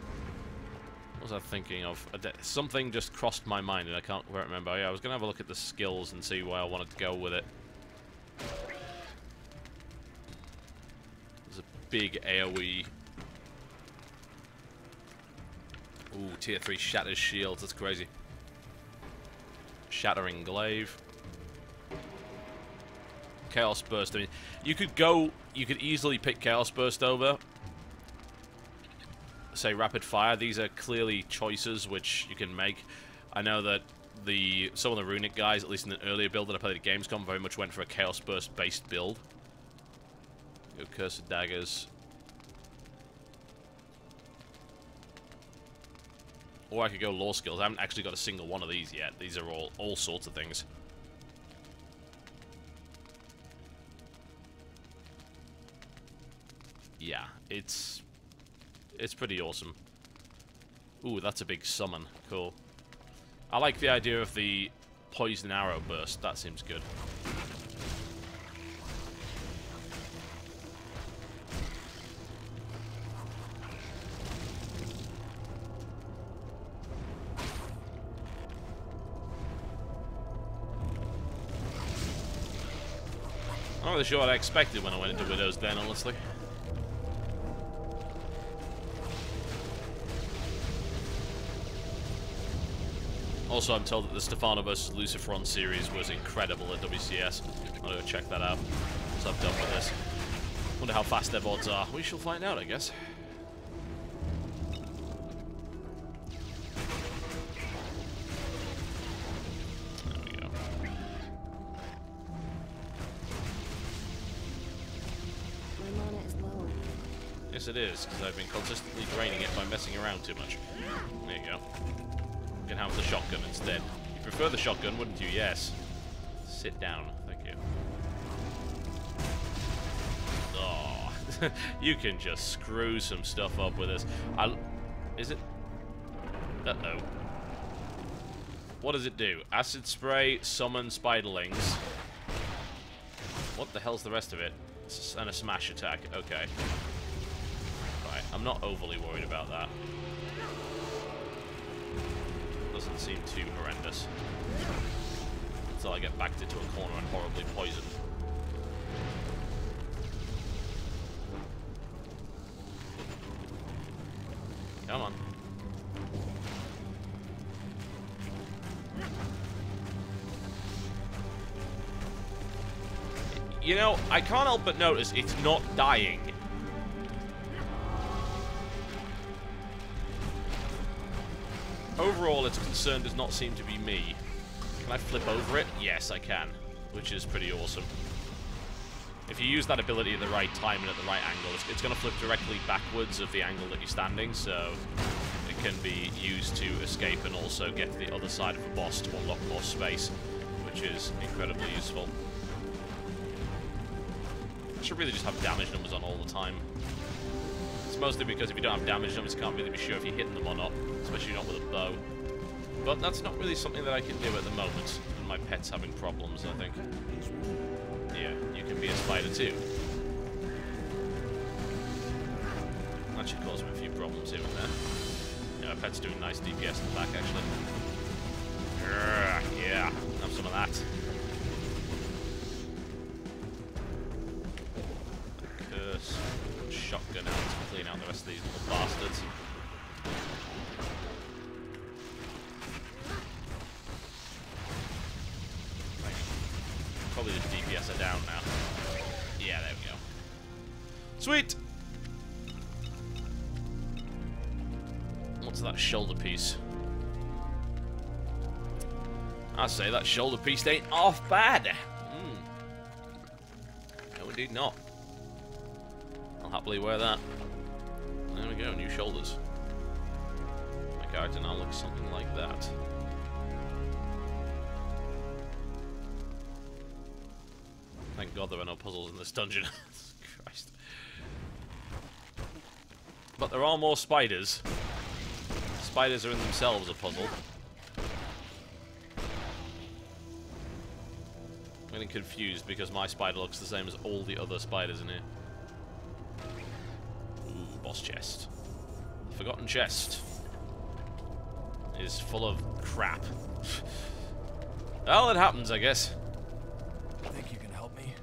What was I thinking of? Something just crossed my mind and I can't quite remember. Oh, yeah, I was going to have a look at the skills and see where I wanted to go with it. There's a big AoE. Ooh, tier 3 shatters shields, that's crazy. Shattering glaive. Chaos Burst. I mean, you could easily pick Chaos Burst over, say, Rapid Fire. These are clearly choices which you can make. I know that some of the Runic guys, at least in an earlier build that I played at Gamescom, very much went for a Chaos Burst based build. Go Cursed Daggers. Or I could go Law Skills. I haven't actually got a single one of these yet. These are all sorts of things. Yeah, it's pretty awesome. Ooh, that's a big summon. Cool. I like the idea of the Poison Arrow Burst. That seems good. I'm not really sure what I expected when I went into Widow's Den, honestly. Also, I'm told that the Stefano vs. Lucifron series was incredible at WCS. I'm gonna go check that out. So I'm done with this. Wonder how fast their VODs are. We shall find out, I guess. There we go. My mana is low. Yes, it is, because I've been consistently draining it by messing around too much. There you go. You can have the shotgun instead. You prefer the shotgun, wouldn't you? Yes. Sit down. Thank you. Oh, you can just screw some stuff up with this. Is it? Uh-oh. What does it do? Acid spray, summon spiderlings. What the hell's the rest of it? And a smash attack. Okay. Right, I'm not overly worried about that. Doesn't seem too horrendous. Until I get backed into a corner and horribly poisoned. Come on. You know, I can't help but notice it's not dying. Overall, its concern does not seem to be me. Can I flip over it? Yes, I can, which is pretty awesome. If you use that ability at the right time and at the right angle, it's going to flip directly backwards of the angle that you're standing, so it can be used to escape and also get to the other side of a boss to unlock more space, which is incredibly useful. I should really just have damage numbers on all the time. It's mostly because if you don't have damage numbers, you can't really be sure if you're hitting them or not, especially not with a bow. But that's not really something that I can do at the moment, and my pet's having problems, I think. Yeah, you can be a spider too. That should cause me a few problems here and there. Yeah, my pet's doing nice DPS in the back, actually. Yeah, have some of that. Curse. Shotgun out to clean out the rest of these little bastards. Probably the DPS are down now. Yeah, there we go. Sweet! What's that shoulder piece? I say that shoulder piece ain't half bad. No, indeed not. I'll happily wear that. There we go, new shoulders. My character now looks something like that. Thank God there are no puzzles in this dungeon. Christ. But there are more spiders. Spiders are in themselves a puzzle. I'm getting confused because my spider looks the same as all the other spiders in here. Ooh, boss chest. The forgotten chest is full of crap. Well, it happens, I guess. Think you can help me?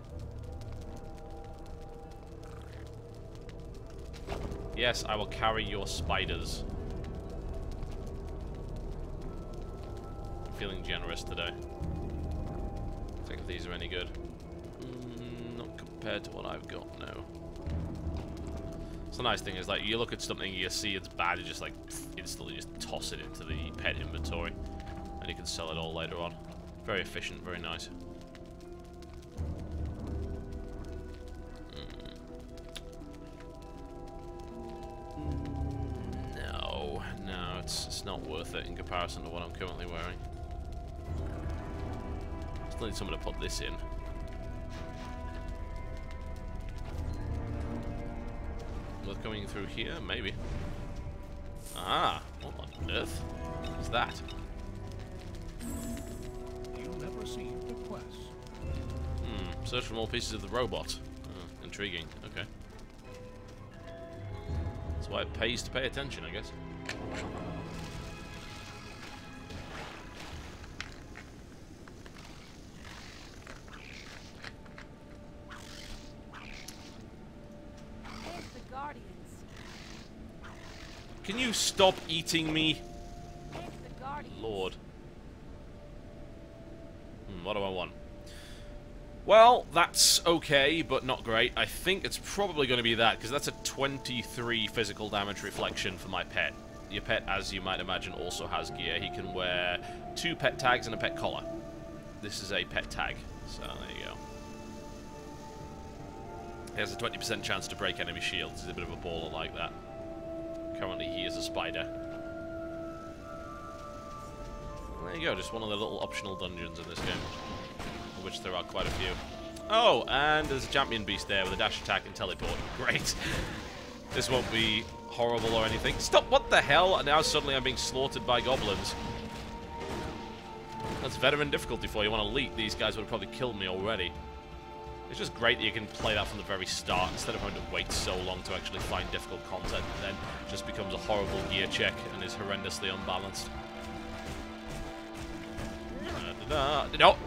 Yes, I will carry your spiders. I'm feeling generous today. Think if these are any good. compared to what I've got now. So the nice thing is, like, you look at something, you see it's bad, you just, like, instantly just toss it into the pet inventory. And you can sell it all later on. Very efficient, very nice. No, it's not worth it in comparison to what I'm currently wearing. Still need someone to put this in. Worth coming through here? Maybe. Ah, what on earth is that? You have received a quest. Search for more pieces of the robot. Intriguing, okay. That's why it pays to pay attention, I guess. Can you stop eating me? Lord. What do I want? Well, that's okay, but not great. I think it's probably going to be that, because that's a 23 physical damage reflection for my pet. Your pet, as you might imagine, also has gear. He can wear 2 pet tags and a pet collar. This is a pet tag, so there you go. He has a 20% chance to break enemy shields. He's a bit of a baller like that. Currently, he is a spider. There you go, just one of the little optional dungeons in this game, of which there are quite a few. Oh, and there's a champion beast there with a dash attack and teleport. Great. This won't be horrible or anything. Stop, what the hell? And now suddenly I'm being slaughtered by goblins. That's veteran difficulty for you. On Elite, these guys would have probably killed me already. It's just great that you can play that from the very start, instead of having to wait so long to actually find difficult content, and then it just becomes a horrible gear check and is horrendously unbalanced. No!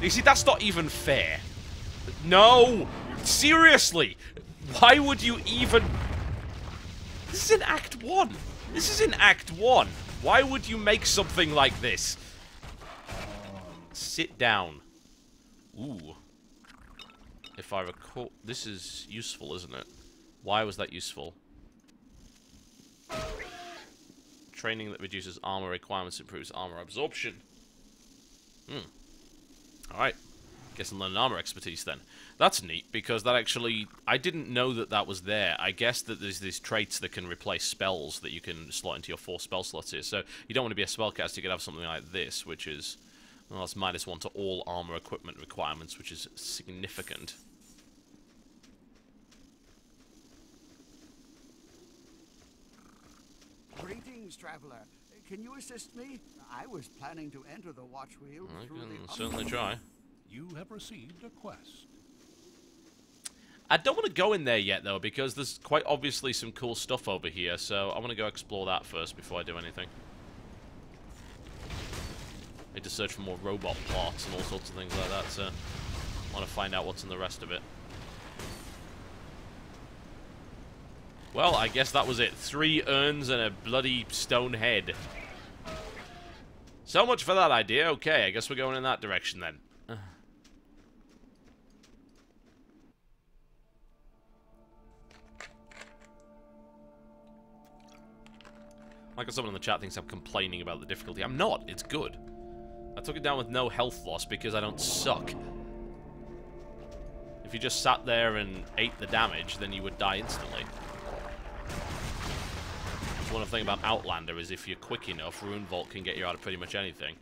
You see, that's not even fair. No! Seriously! Why would you even... This is in Act 1! This is in Act 1! Why would you make something like this? Sit down. Ooh. If I recall... This is useful, isn't it? Why was that useful? Training that reduces armor requirements improves armor absorption. Alright. Guess I'm learning armor expertise then. That's neat, because that actually... I didn't know that that was there. I guess that there's these traits that can replace spells that you can slot into your 4 spell slots here. So you don't want to be a spellcaster, you could have something like this, which is... Well, that's -1 to all armor equipment requirements, which is significant. Greetings, traveler. Can you assist me? I was planning to enter the watch wheel through the... I can certainly try. You have received a quest. I don't want to go in there yet, though, because there's quite obviously some cool stuff over here, so I want to go explore that first before I do anything. I need to search for more robot parts and all sorts of things like that, so I want to find out what's in the rest of it. Well, I guess that was it. 3 urns and a bloody stone head. So much for that idea. Okay, I guess we're going in that direction then. Like someone in the chat thinks I'm complaining about the difficulty. I'm not. It's good. I took it down with no health loss because I don't suck. If you just sat there and ate the damage, then you would die instantly. One thing about Outlander is if you're quick enough, Rune Vault can get you out of pretty much anything.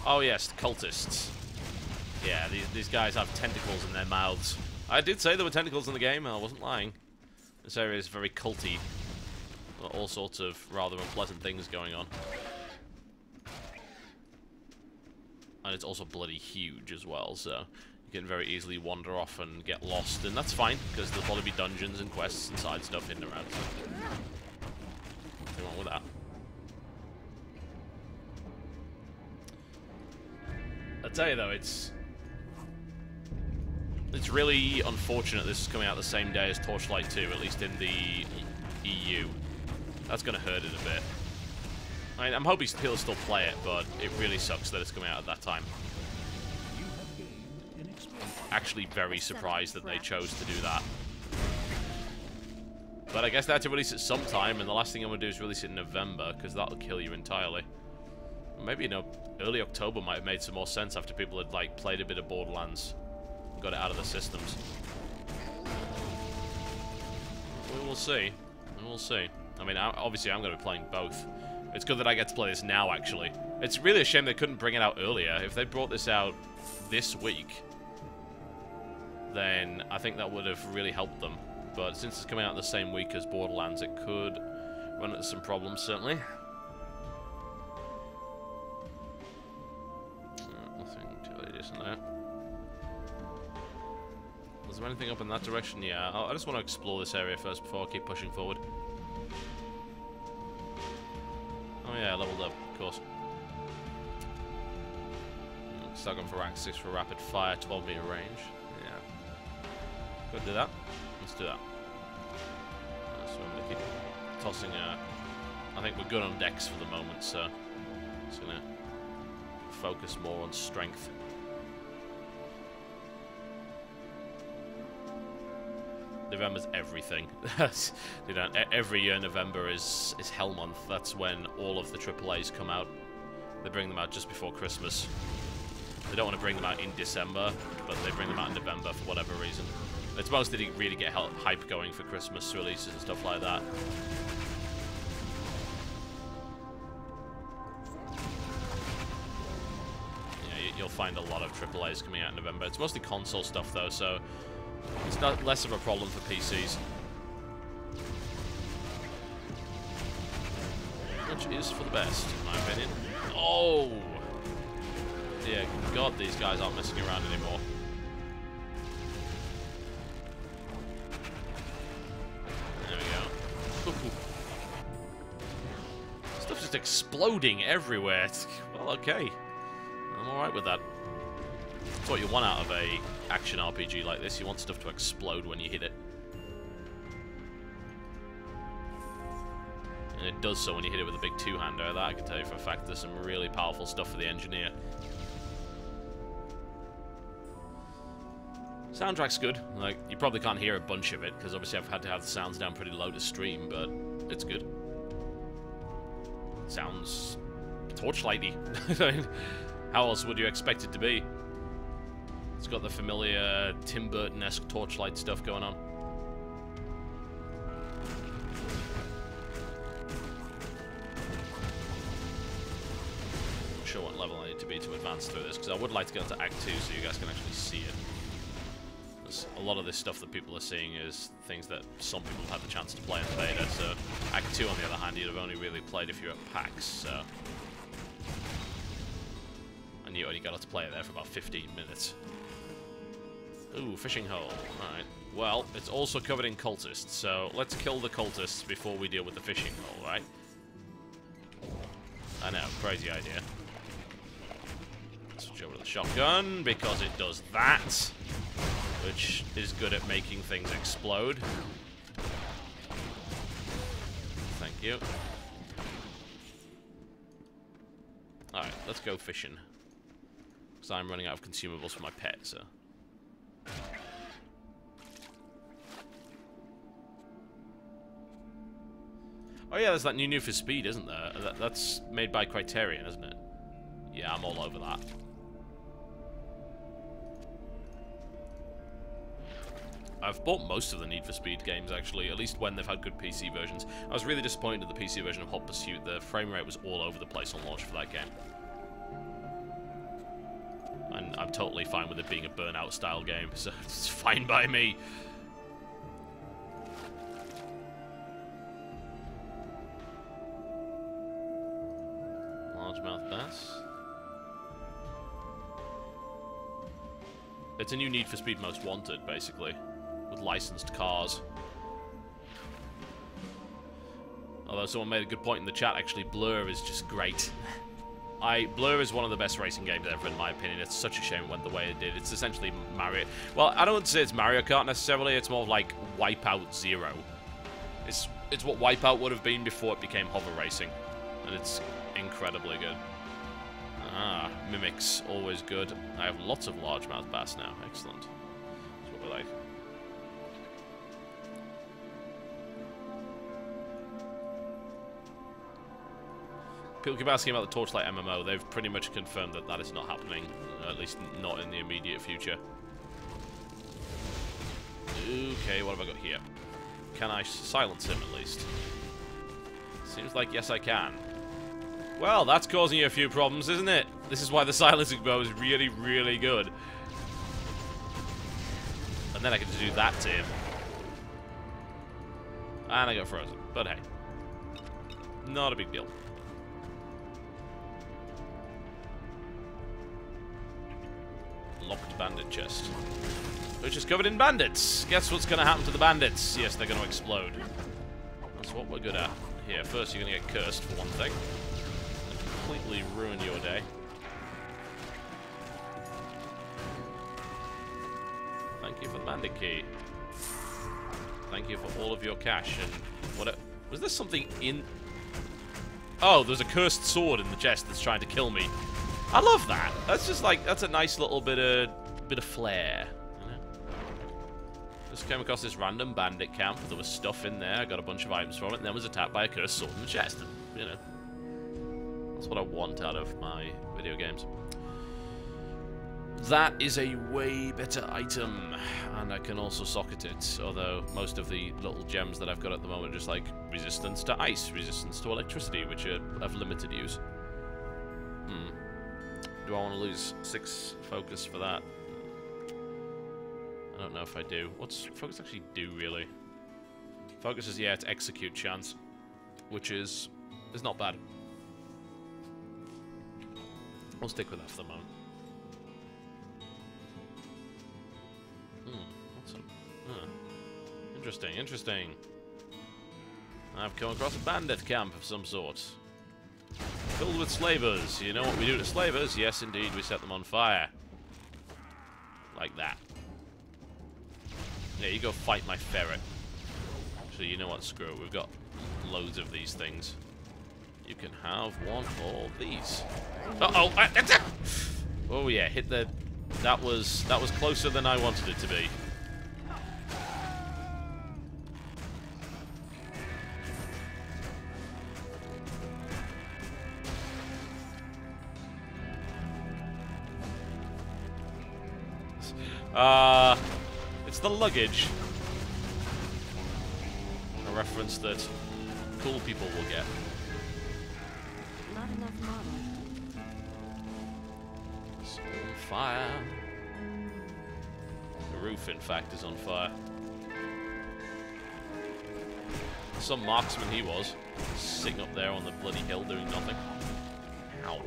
Oh yes, the cultists. Yeah, these guys have tentacles in their mouths. I did say there were tentacles in the game, I wasn't lying. This area is very culty. All sorts of rather unpleasant things going on. And it's also bloody huge as well, so you can very easily wander off and get lost, and that's fine, because there'll probably be dungeons and quests and side stuff hidden around, so nothing wrong with that. I tell you though, it's It's really unfortunate this is coming out the same day as Torchlight 2, at least in the EU. That's going to hurt it a bit. I mean, I'm hoping people still play it, but it really sucks that it's coming out at that time. You have gained an experience. Actually very surprised that they chose to do that. But I guess they had to release it sometime, and the last thing I'm going to do is release it in November, because that'll kill you entirely. Maybe, you know, early October might have made some more sense after people had, like, played a bit of Borderlands and got it out of the systems. We will see. We will see. I mean, obviously I'm going to be playing both. It's good that I get to play this now, actually. It's really a shame they couldn't bring it out earlier. If they brought this out this week, then I think that would have really helped them. But since it's coming out the same week as Borderlands, it could run into some problems, certainly. Nothing too late, isn't there? Is there anything up in that direction? Yeah, I just want to explore this area first before I keep pushing forward. Oh yeah, I leveled up, of course. Start going for rank 6 for rapid fire, 12-meter range. Yeah. Could do that. Let's do that. So I'm going to keep tossing. I think we're good on dex for the moment, so just going to focus more on strength. November's everything. You know, every year November is Hell Month. That's when all of the AAAs come out. They bring them out just before Christmas. They don't want to bring them out in December, but they bring them out in November for whatever reason. It's mostly to really get hype going for Christmas releases and stuff like that. Yeah, you'll find a lot of AAAs coming out in November. It's mostly console stuff though, so it's not less of a problem for PCs. Which is for the best, in my opinion. Oh! Dear God, these guys aren't messing around anymore. There we go. Stuff's just exploding everywhere. Well, okay. I'm alright with that. That's what you want out of a action RPG like this. You want stuff to explode when you hit it. And it does so when you hit it with a big two-hander. That I can tell you for a fact. There's some really powerful stuff for the engineer. Soundtrack's good. Like, you probably can't hear a bunch of it, because obviously I've had to have the sounds down pretty low to stream, but it's good. It sounds Torchlighty. How else would you expect it to be? It's got the familiar Tim Burton-esque Torchlight stuff going on. Not sure what level I need to be to advance through this, because I would like to go into Act 2 so you guys can actually see it. A lot of this stuff that people are seeing is things that some people have had the chance to play in beta, so Act 2 on the other hand you'd have only really played if you're at PAX, so... And you only got to play it there for about 15 minutes. Ooh, fishing hole. Alright. Well, it's also covered in cultists, so let's kill the cultists before we deal with the fishing hole, right? I know, crazy idea. Switch over to the shotgun, because it does that. Which is good at making things explode. Thank you. Alright, let's go fishing. Because I'm running out of consumables for my pet, so... Oh yeah, there's that new Need for Speed, isn't there? That's made by Criterion, isn't it? Yeah, I'm all over that. I've bought most of the Need for Speed games, actually, at least when they've had good PC versions. I was really disappointed with the PC version of Hot Pursuit. The frame rate was all over the place on launch for that game. And I'm totally fine with it being a Burnout-style game, so it's fine by me. Largemouth bass. It's a new Need for Speed Most Wanted, basically. With licensed cars. Although someone made a good point in the chat, actually, Blur is just great. Blur is one of the best racing games ever, in my opinion. It's such a shame it went the way it did. It's essentially Mario. Well, I don't say it's Mario Kart necessarily. It's more like Wipeout Zero. It's what Wipeout would have been before it became hover racing, and it's incredibly good. Ah, mimics, always good. I have lots of largemouth bass now. Excellent. That's what we like. People keep asking about the Torchlight MMO. They've pretty much confirmed that that is not happening, at least not in the immediate future. Okay, what have I got here? Can I silence him at least? Seems like yes I can. Well, that's causing you a few problems, isn't it? This is why the silencing bow is really, really good. And then I can just do that to him. And I got frozen. But hey. Not a big deal. Locked bandit chest. Which is covered in bandits. Guess what's going to happen to the bandits? Yes, they're going to explode. That's what we're good at. Here, first you're going to get cursed for one thing. Completely ruin your day. Thank you for the bandit key. Thank you for all of your cash. And what? Was there something in? Oh, there's a cursed sword in the chest that's trying to kill me. I love that. That's just like, that's a nice little bit of flair. You know? Just came across this random bandit camp. There was stuff in there. I got a bunch of items from it, and then was attacked by a cursed sword in the chest. And, you know, that's what I want out of my video games. That is a way better item, and I can also socket it, although most of the little gems that I've got at the moment are just like resistance to ice, resistance to electricity, which are of limited use. Do I want to lose 6 focus for that? I don't know if I do. What's focus actually do, really? Focus is, yeah, it's execute chance, which is not bad. I'll stick with that for the moment. What's up? Interesting, interesting. I've come across a bandit camp of some sort. Filled with slavers. You know what we do to slavers? Yes, indeed, we set them on fire. Like that. Yeah, you go fight my ferret. Actually, you know what? Screw it. We've got loads of these things. You can have one of these. Uh-oh! Oh, yeah, hit the... That was closer than I wanted it to be. It's the luggage. A reference that cool people will get. Not enough mana. It's on fire. The roof, in fact, is on fire. Some marksman he was, sitting up there on the bloody hill doing nothing. Ow.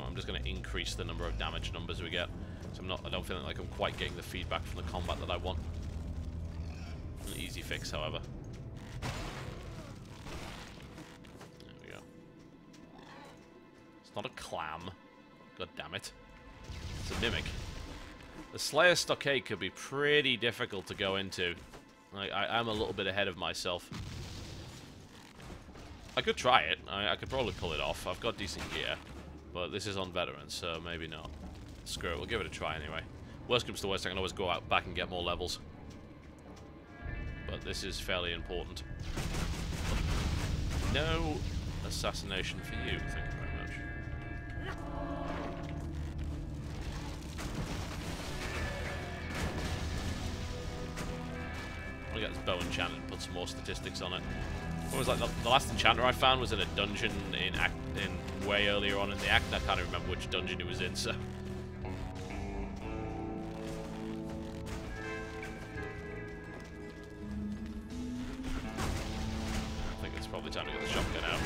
I'm just going to increase the number of damage numbers we get. So I don't feel like I'm quite getting the feedback from the combat that I want. An easy fix, however. There we go. It's not a clam. God damn it. It's a mimic. The Slayer Stockade could be pretty difficult to go into. I'm a little bit ahead of myself. I could try it. I could probably pull it off. I've got decent gear. But this is on veterans, so maybe not. Screw it, we'll give it a try anyway. Worst comes to worst, I can always go out back and get more levels. But this is fairly important. No assassination for you, thank you very much. I'll get this bow enchanted and put some more statistics on it. What was like the last enchanter I found was in a dungeon in way earlier on in the act, and I can't even remember which dungeon it was in, so. I think it's probably time to get the shotgun out.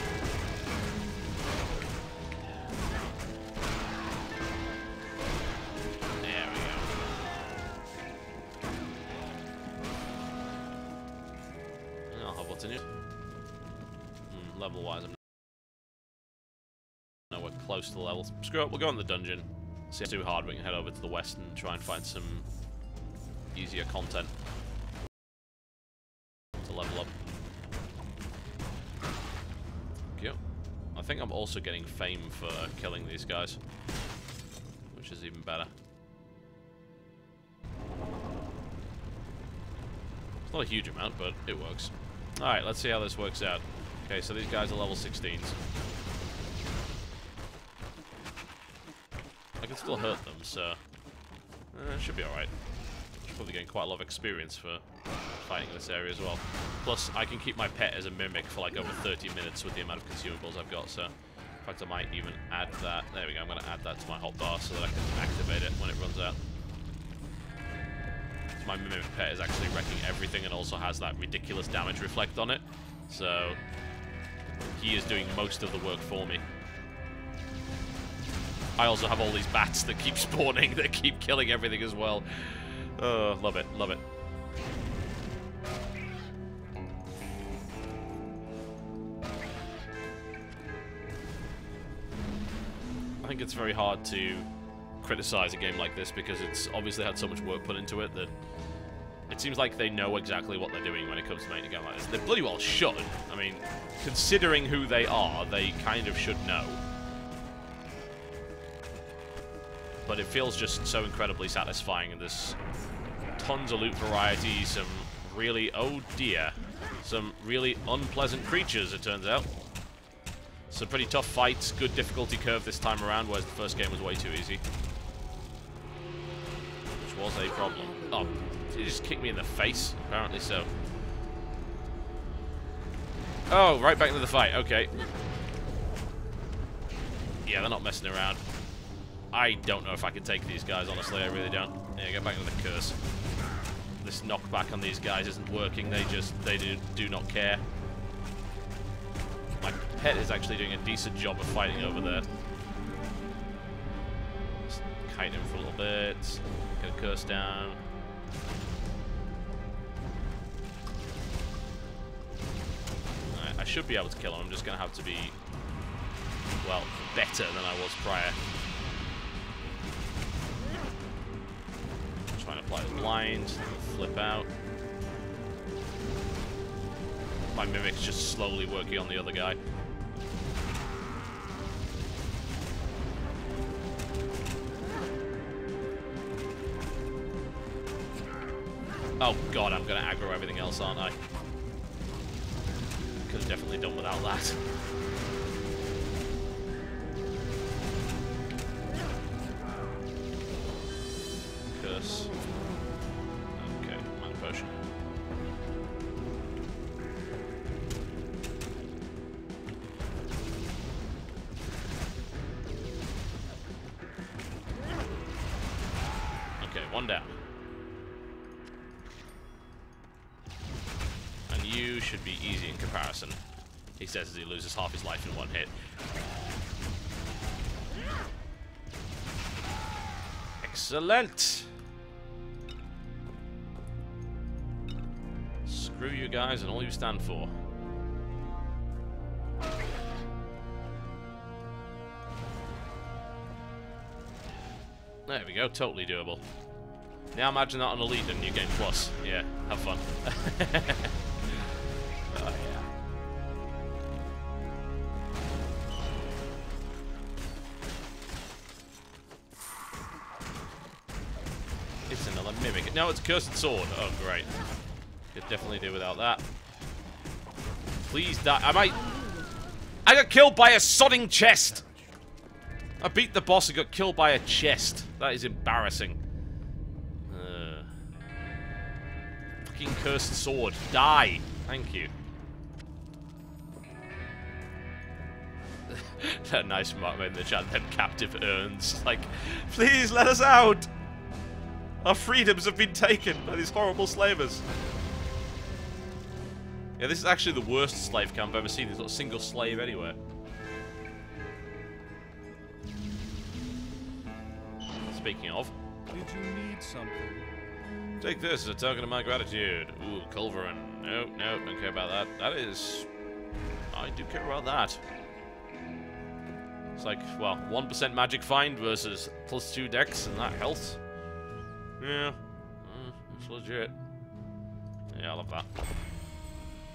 continue. Level-wise, I'm nowhere close to the level. Screw it, we'll go in the dungeon. See if it's too hard, we can head over to the west and try and find some easier content to level up. Yep. I think I'm also getting fame for killing these guys, which is even better. It's not a huge amount, but it works. Alright, let's see how this works out. Okay, so these guys are level 16s. I can still hurt them, so it should be alright. Should probably gain quite a lot of experience for fighting in this area as well. Plus, I can keep my pet as a mimic for like over 30 minutes with the amount of consumables I've got, so in fact I might even add that. There we go, I'm going to add that to my hotbar so that I can activate it when it runs out. So my mimic pet is actually wrecking everything and also has that ridiculous damage reflect on it, so he is doing most of the work for me. I also have all these bats that keep spawning, that keep killing everything as well. Oh, love it, love it. I think it's very hard to criticize a game like this because it's obviously had so much work put into it that it seems like they know exactly what they're doing when it comes to making a game like this. They bloody well should. I mean, considering who they are, they kind of should know. But it feels just so incredibly satisfying, and there's tons of loot variety, some really, oh dear, some really unpleasant creatures, it turns out. Some pretty tough fights, good difficulty curve this time around, whereas the first game was way too easy. Which was a problem. Oh, did he just kick me in the face? Apparently so. Oh, right back into the fight, okay. Yeah, they're not messing around. I don't know if I can take these guys, honestly, I really don't. Yeah, get back to the curse. This knockback on these guys isn't working, they do not care. My pet is actually doing a decent job of fighting over there. Just kite him for a little bit, get a curse down. Alright, I should be able to kill him, I'm just going to have to be, well, better than I was prior. Trying to apply the blind, flip out. My mimic's just slowly working on the other guy. Oh god, I'm gonna aggro everything else, aren't I? Could have definitely done without that. Curse. Okay, mana potion. Okay, one down. And you should be easy in comparison. He says as he loses half his life in one hit. Excellent! Screw you guys and all you stand for. There we go, totally doable. Now imagine that on Elite and New Game Plus. Yeah, have fun. Oh yeah. It's another mimic. No, it's a cursed sword. Oh, great. Could definitely do without that. Please die. I got killed by a sodding chest! I beat the boss and got killed by a chest. That is embarrassing. Fucking cursed sword. Die. Thank you. That nice remark made in the chat. Them captive urns. Like, please let us out! Our freedoms have been taken by these horrible slavers. Yeah, this is actually the worst slave camp I've ever seen. There's not a single slave anywhere. Speaking of. Did you need something? Take this as a token of my gratitude. Ooh, Culverin. No, no, don't care about that. That is... I do care about that. It's like, well, 1% magic find versus +2 dex and that health. Yeah. It's legit. Yeah, I love that.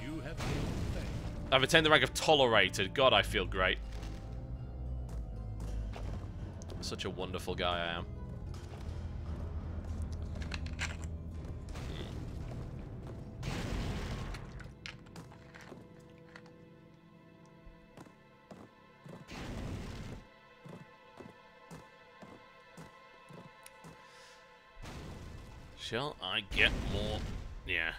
You have gained fame. I've attained the rank of tolerated. God, I feel great. Such a wonderful guy I am. Shall I get more? Yeah.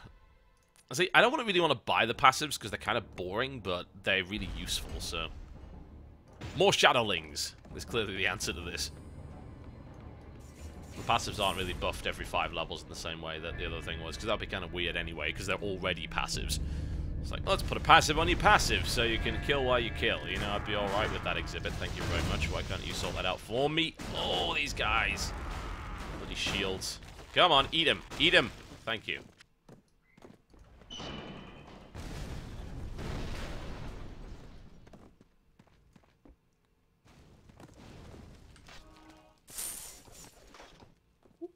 See, I don't really want to buy the passives because they're kind of boring, but they're really useful, so... More Shadowlings is clearly the answer to this. The passives aren't really buffed every 5 levels in the same way that the other thing was, because that'd be kind of weird anyway, because they're already passives. It's like, let's put a passive on your passive so you can kill while you kill. You know, I'd be alright with that exhibit. Thank you very much. Why can't you sort that out for me? Oh, these guys. Bloody shields. Come on, eat him. Eat him. Thank you.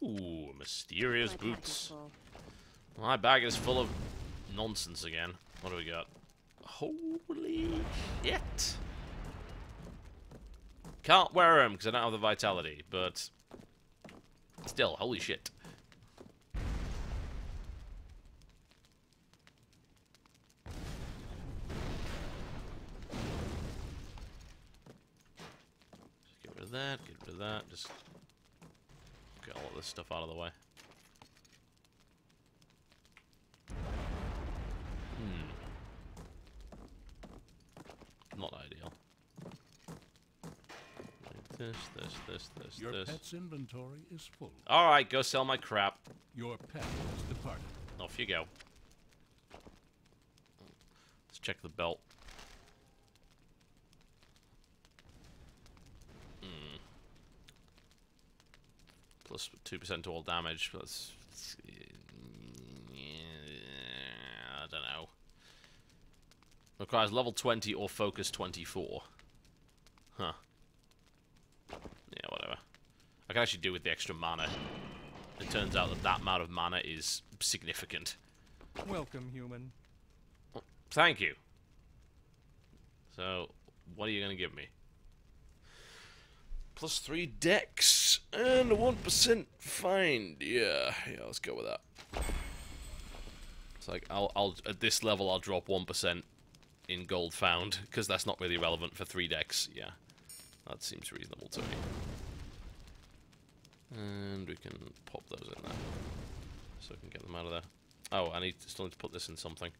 Ooh, mysterious boots. My bag is full of nonsense again. What do we got? Holy shit. Can't wear them because I don't have the vitality, but still, holy shit. Just get rid of that, get rid of that, just get all of this stuff out of the way. Not ideal. Like this. Your pet's inventory is full. Alright, go sell my crap. Your pet has departed. Off you go. Let's check the belt. Plus 2% to all damage. That's... I don't know. Requires level 20 or focus 24. Huh. Yeah, whatever. I can actually do with the extra mana. It turns out that that amount of mana is significant. Welcome, human. Oh, thank you. So, what are you going to give me? Plus 3 dex and a 1% find. Yeah, let's go with that. It's like, I'll at this level, I'll drop 1% in gold found, because that's not really relevant for 3 decks. Yeah, that seems reasonable to me. And we can pop those in there, so we can get them out of there. Oh, I still need to put this in something.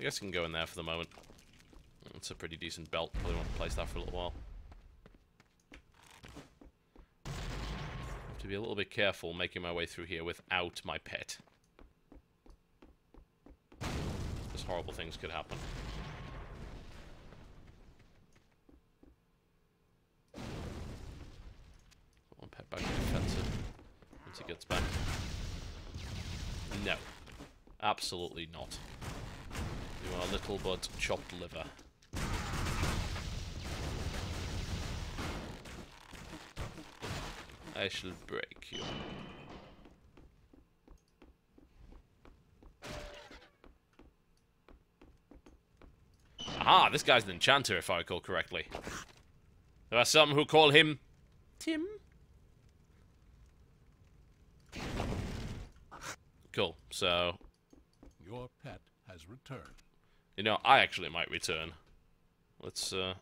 I guess it can go in there for the moment. It's a pretty decent belt. Probably want to place that for a little while. Have to be a little bit careful making my way through here without my pet. Horrible things could happen. One pet back to defensive once he gets back. No. Absolutely not. You are little but chopped liver. I shall break you. Aha, this guy's an enchanter, if I recall correctly. There are some who call him Tim. Cool, so... Your pet has returned. You know, I actually might return. Let's, I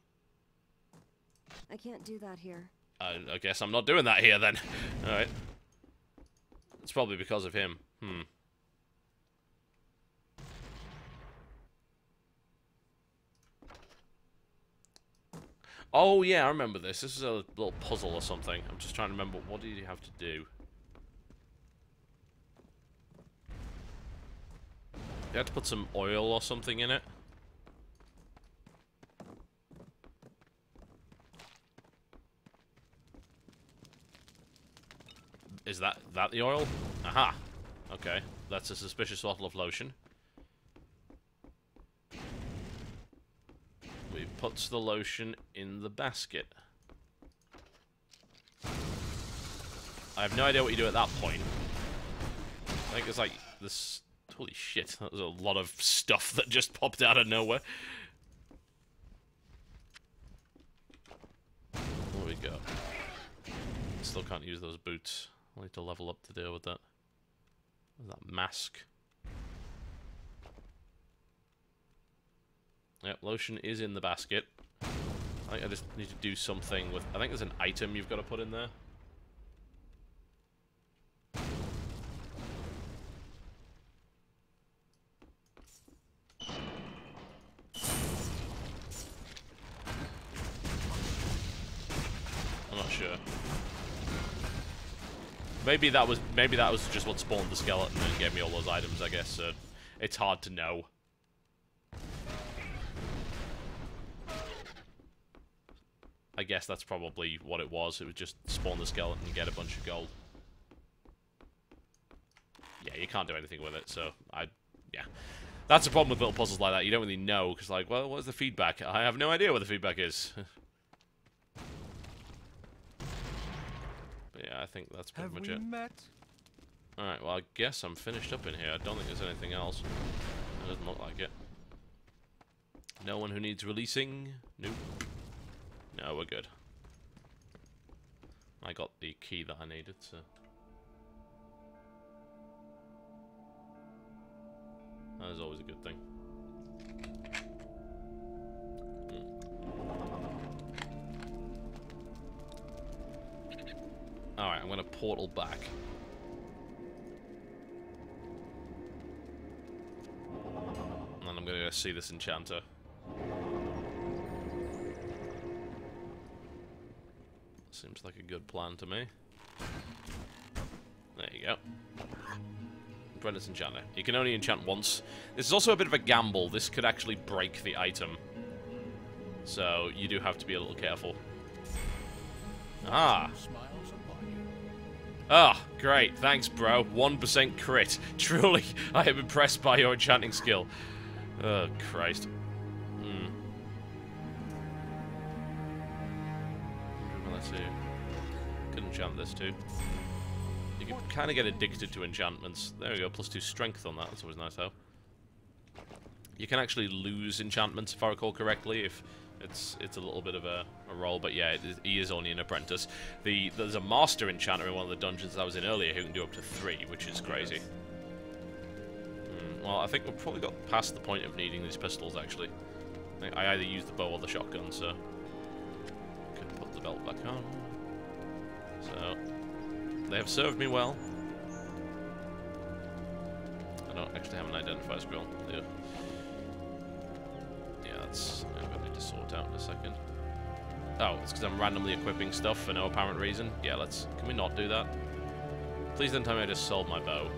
can't do that here. I guess I'm not doing that here, then. Alright. It's probably because of him. Oh, yeah, I remember this. This is a little puzzle or something. I'm just trying to remember, what did you have to do? You had to put some oil or something in it? Is that the oil? Aha! Okay, that's a suspicious bottle of lotion. We put the lotion in the basket. I have no idea what you do at that point. I think it's like this... Holy shit, that was a lot of stuff that just popped out of nowhere. There we go. Still can't use those boots. I'll need to level up to deal with that. That mask. Yep, lotion is in the basket. I think I just need to do something with... I think there's an item you've got to put in there. I'm not sure. Maybe that was just what spawned the skeleton and gave me all those items, I guess. It's hard to know. I guess that's probably what it was. It was just spawn the skeleton and get a bunch of gold. Yeah, you can't do anything with it, so yeah. That's the problem with little puzzles like that. You don't really know, because like, well, what's the feedback? I have no idea what the feedback is. But yeah, I think that's pretty much it. Have we met? Alright, well, I guess I'm finished up in here. I don't think there's anything else. It doesn't look like it. No one who needs releasing? Nope. No, we're good. I got the key that I needed, so... That is always a good thing. Alright, I'm gonna portal back. And then I'm gonna go see this enchanter. Seems like a good plan to me. There you go. Apprentice enchanter. You can only enchant once. This is also a bit of a gamble. This could actually break the item. So, you do have to be a little careful. Ah! Ah, great. Thanks, bro. 1% crit. Truly, I am impressed by your enchanting skill. Oh, Christ. Let's see. Could enchant this too. You can kind of get addicted to enchantments. There we go, +2 strength on that. That's always nice, though. You can actually lose enchantments, if I recall correctly, if it's a little bit of a roll. But yeah, he is only an apprentice. There's a master enchanter in one of the dungeons I was in earlier who can do up to 3, which is crazy. Well, I think we've probably got past the point of needing these pistols, actually. I either use the bow or the shotgun, so... Could put the belt back on. So... They have served me well. I don't actually have an identifier scroll. Yeah, that's... I'm going to need to sort out in a second. Oh, it's because I'm randomly equipping stuff for no apparent reason? Yeah, let's... Can we not do that? Please don't tell me I just sold my bow.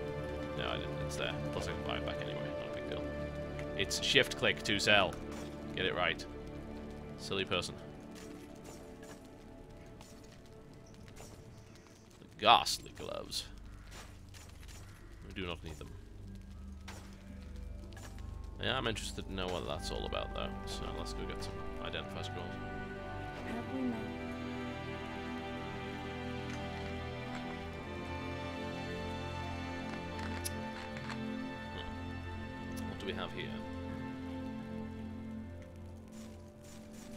No, I didn't. It's there. Plus I can buy it back anyway. Not a big deal. It's shift-click to sell. Get it right. Silly person. The ghastly gloves. We do not need them. Yeah, I'm interested to know what that's all about, though. So let's go get some identifier scrolls. Have we met? What do we have here?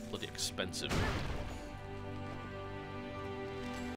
Bloody expensive.